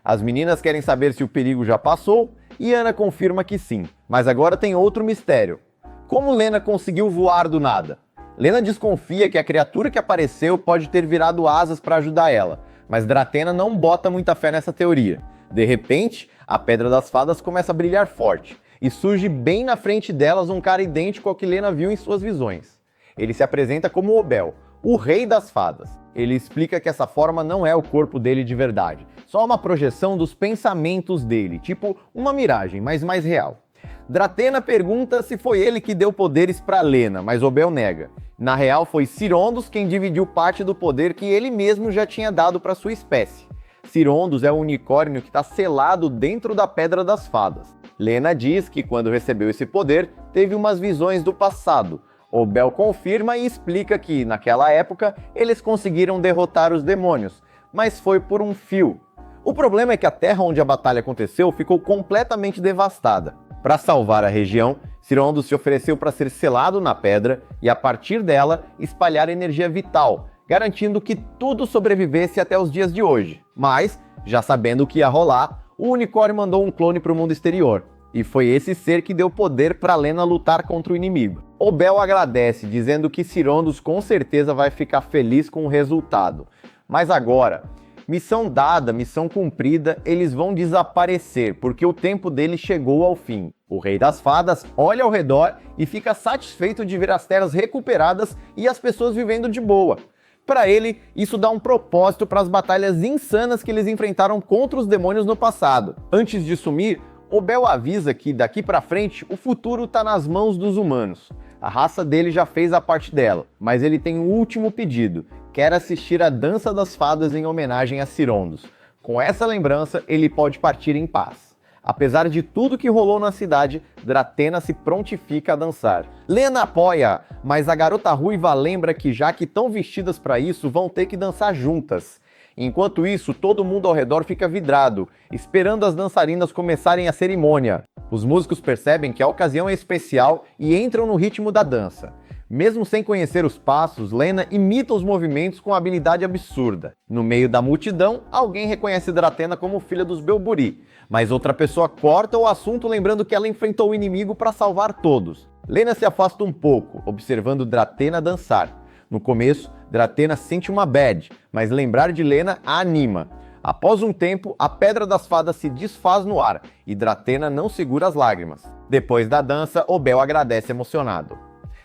[SPEAKER 1] As meninas querem saber se o perigo já passou e Ana confirma que sim. Mas agora tem outro mistério. Como Lena conseguiu voar do nada? Lena desconfia que a criatura que apareceu pode ter virado asas para ajudar ela, mas Dratena não bota muita fé nessa teoria. De repente, a Pedra das Fadas começa a brilhar forte e surge bem na frente delas um cara idêntico ao que Lena viu em suas visões. Ele se apresenta como Obel, o Rei das Fadas. Ele explica que essa forma não é o corpo dele de verdade, só uma projeção dos pensamentos dele, tipo uma miragem, mas mais real. Dratena pergunta se foi ele que deu poderes para Lena, mas Obel nega. Na real, foi Sirondos quem dividiu parte do poder que ele mesmo já tinha dado para sua espécie. Sirondos é o unicórnio que está selado dentro da Pedra das Fadas. Lena diz que quando recebeu esse poder, teve umas visões do passado. Obel confirma e explica que, naquela época, eles conseguiram derrotar os demônios, mas foi por um fio. O problema é que a terra onde a batalha aconteceu ficou completamente devastada. Para salvar a região, Sirondos se ofereceu para ser selado na pedra e, a partir dela, espalhar energia vital, garantindo que tudo sobrevivesse até os dias de hoje. Mas, já sabendo o que ia rolar, o unicórnio mandou um clone para o mundo exterior. E foi esse ser que deu poder para Lena lutar contra o inimigo. Obel agradece, dizendo que Sirondos com certeza vai ficar feliz com o resultado. Mas agora, missão dada, missão cumprida, eles vão desaparecer, porque o tempo deles chegou ao fim. O Rei das Fadas olha ao redor e fica satisfeito de ver as terras recuperadas e as pessoas vivendo de boa. Para ele, isso dá um propósito para as batalhas insanas que eles enfrentaram contra os demônios no passado. Antes de sumir, Obel avisa que daqui para frente o futuro está nas mãos dos humanos. A raça dele já fez a parte dela, mas ele tem um último pedido: quer assistir a Dança das Fadas em homenagem a Sirondos. Com essa lembrança, ele pode partir em paz. Apesar de tudo que rolou na cidade, Dratena se prontifica a dançar. Lena apoia, mas a garota ruiva lembra que já que estão vestidas para isso, vão ter que dançar juntas. Enquanto isso, todo mundo ao redor fica vidrado, esperando as dançarinas começarem a cerimônia. Os músicos percebem que a ocasião é especial e entram no ritmo da dança. Mesmo sem conhecer os passos, Lena imita os movimentos com habilidade absurda. No meio da multidão, alguém reconhece Dratena como filha dos Belburi, mas outra pessoa corta o assunto lembrando que ela enfrentou o inimigo para salvar todos. Lena se afasta um pouco, observando Dratena dançar. No começo, Dratena sente uma bad, mas lembrar de Lena a anima. Após um tempo, a Pedra das Fadas se desfaz no ar e Drathena não segura as lágrimas. Depois da dança, Obel agradece emocionado.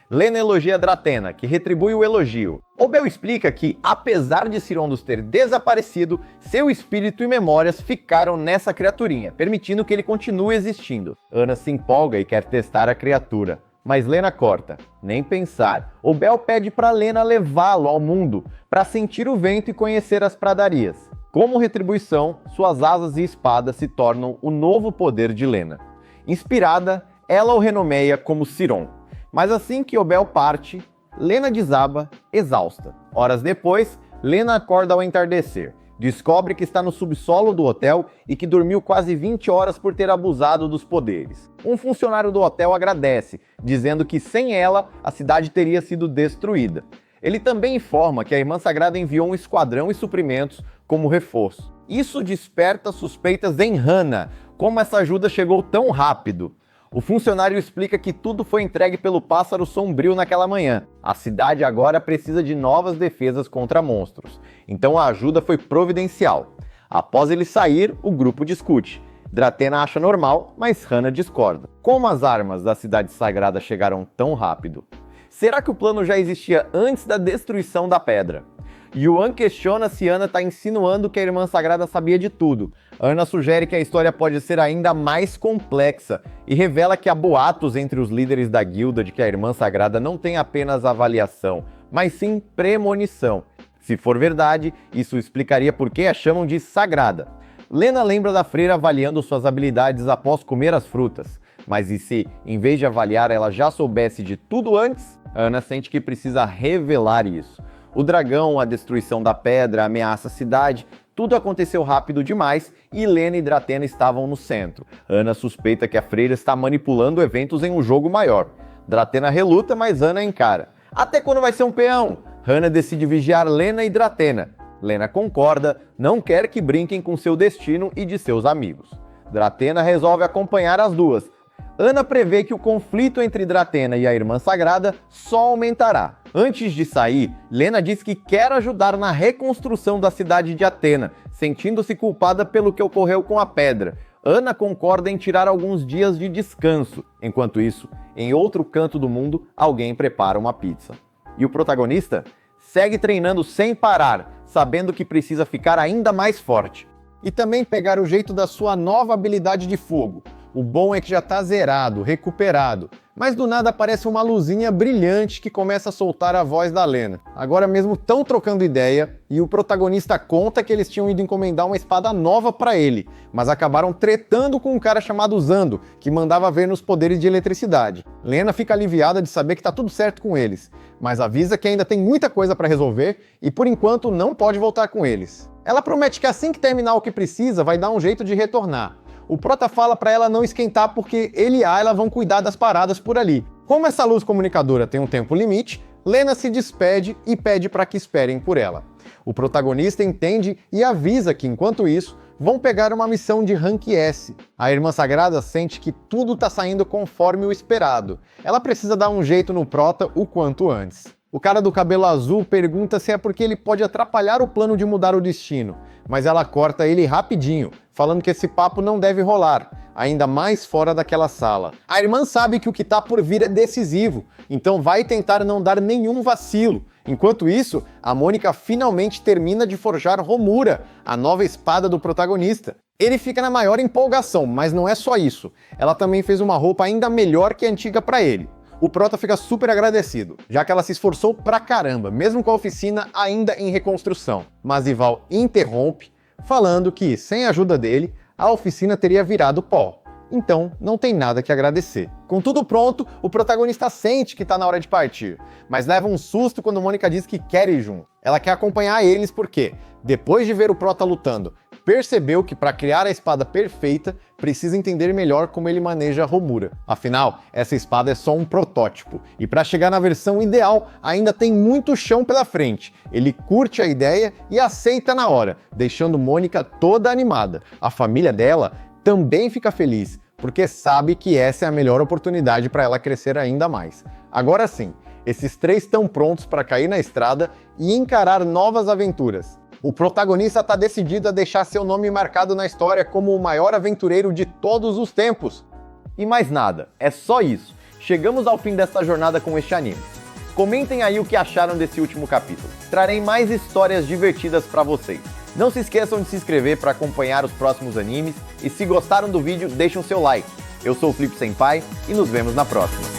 [SPEAKER 1] Lena elogia Drathena, que retribui o elogio. Obel explica que, apesar de Sirondos ter desaparecido, seu espírito e memórias ficaram nessa criaturinha, permitindo que ele continue existindo. Ana se empolga e quer testar a criatura, mas Lena corta. Nem pensar. Obel pede para Lena levá-lo ao mundo, para sentir o vento e conhecer as pradarias. Como retribuição, suas asas e espadas se tornam o novo poder de Lena. Inspirada, ela o renomeia como Siron. Mas assim que Obel parte, Lena desaba, exausta. Horas depois, Lena acorda ao entardecer. Descobre que está no subsolo do hotel e que dormiu quase 20 horas por ter abusado dos poderes. Um funcionário do hotel agradece, dizendo que sem ela, a cidade teria sido destruída. Ele também informa que a Irmã Sagrada enviou um esquadrão e suprimentos como reforço. Isso desperta suspeitas em Hannah, como essa ajuda chegou tão rápido. O funcionário explica que tudo foi entregue pelo Pássaro Sombrio naquela manhã. A cidade agora precisa de novas defesas contra monstros, então a ajuda foi providencial. Após ele sair, o grupo discute. Drathena acha normal, mas Hannah discorda. Como as armas da Cidade Sagrada chegaram tão rápido? Será que o plano já existia antes da destruição da pedra? Yuan questiona se Ana está insinuando que a Irmã Sagrada sabia de tudo. Ana sugere que a história pode ser ainda mais complexa e revela que há boatos entre os líderes da guilda de que a Irmã Sagrada não tem apenas avaliação, mas sim premonição. Se for verdade, isso explicaria por que a chamam de sagrada. Lena lembra da freira avaliando suas habilidades após comer as frutas. Mas e se, em vez de avaliar, ela já soubesse de tudo antes? Ana sente que precisa revelar isso. O dragão, a destruição da pedra, ameaça a cidade, tudo aconteceu rápido demais e Lena e Drathena estavam no centro. Ana suspeita que a freira está manipulando eventos em um jogo maior. Drathena reluta, mas Ana encara. Até quando vai ser um peão? Hannah decide vigiar Lena e Drathena. Lena concorda, não quer que brinquem com seu destino e de seus amigos. Drathena resolve acompanhar as duas. Ana prevê que o conflito entre Drathena e a Irmã Sagrada só aumentará. Antes de sair, Lena diz que quer ajudar na reconstrução da cidade de Atena, sentindo-se culpada pelo que ocorreu com a pedra. Ana concorda em tirar alguns dias de descanso. Enquanto isso, em outro canto do mundo, alguém prepara uma pizza. E o protagonista segue treinando sem parar, sabendo que precisa ficar ainda mais forte. E também pegar o jeito da sua nova habilidade de fogo. O bom é que já tá zerado, recuperado, mas do nada aparece uma luzinha brilhante que começa a soltar a voz da Lena. Agora mesmo estão trocando ideia e o protagonista conta que eles tinham ido encomendar uma espada nova para ele, mas acabaram tretando com um cara chamado Zando, que mandava ver nos poderes de eletricidade. Lena fica aliviada de saber que tá tudo certo com eles, mas avisa que ainda tem muita coisa para resolver e por enquanto não pode voltar com eles. Ela promete que assim que terminar o que precisa, vai dar um jeito de retornar. O Prota fala para ela não esquentar porque ele e Ayla vão cuidar das paradas por ali. Como essa luz comunicadora tem um tempo limite, Lena se despede e pede para que esperem por ela. O protagonista entende e avisa que, enquanto isso, vão pegar uma missão de Rank S. A Irmã Sagrada sente que tudo está saindo conforme o esperado. Ela precisa dar um jeito no Prota o quanto antes. O cara do cabelo azul pergunta se é porque ele pode atrapalhar o plano de mudar o destino, mas ela corta ele rapidinho, falando que esse papo não deve rolar, ainda mais fora daquela sala. A irmã sabe que o que tá por vir é decisivo, então vai tentar não dar nenhum vacilo. Enquanto isso, a Mônica finalmente termina de forjar Romura, a nova espada do protagonista. Ele fica na maior empolgação, mas não é só isso. Ela também fez uma roupa ainda melhor que a antiga para ele. O Prota fica super agradecido, já que ela se esforçou pra caramba, mesmo com a oficina ainda em reconstrução. Mas Ival interrompe, falando que, sem a ajuda dele, a oficina teria virado pó. Então, não tem nada que agradecer. Com tudo pronto, o protagonista sente que tá na hora de partir, mas leva um susto quando Mônica diz que quer ir junto. Ela quer acompanhar eles porque, depois de ver o Prota lutando, percebeu que para criar a espada perfeita, precisa entender melhor como ele maneja a Romura. Afinal, essa espada é só um protótipo, e para chegar na versão ideal, ainda tem muito chão pela frente. Ele curte a ideia e aceita na hora, deixando Mônica toda animada. A família dela também fica feliz, porque sabe que essa é a melhor oportunidade para ela crescer ainda mais. Agora sim, esses três estão prontos para cair na estrada e encarar novas aventuras.
[SPEAKER 2] O protagonista está decidido a deixar seu nome marcado na história como o maior aventureiro de todos os tempos.
[SPEAKER 1] E mais nada, é só isso. Chegamos ao fim dessa jornada com este anime. Comentem aí o que acharam desse último capítulo. Trarei mais histórias divertidas para vocês. Não se esqueçam de se inscrever para acompanhar os próximos animes e se gostaram do vídeo, deixem o seu like. Eu sou o Flip Senpai e nos vemos na próxima.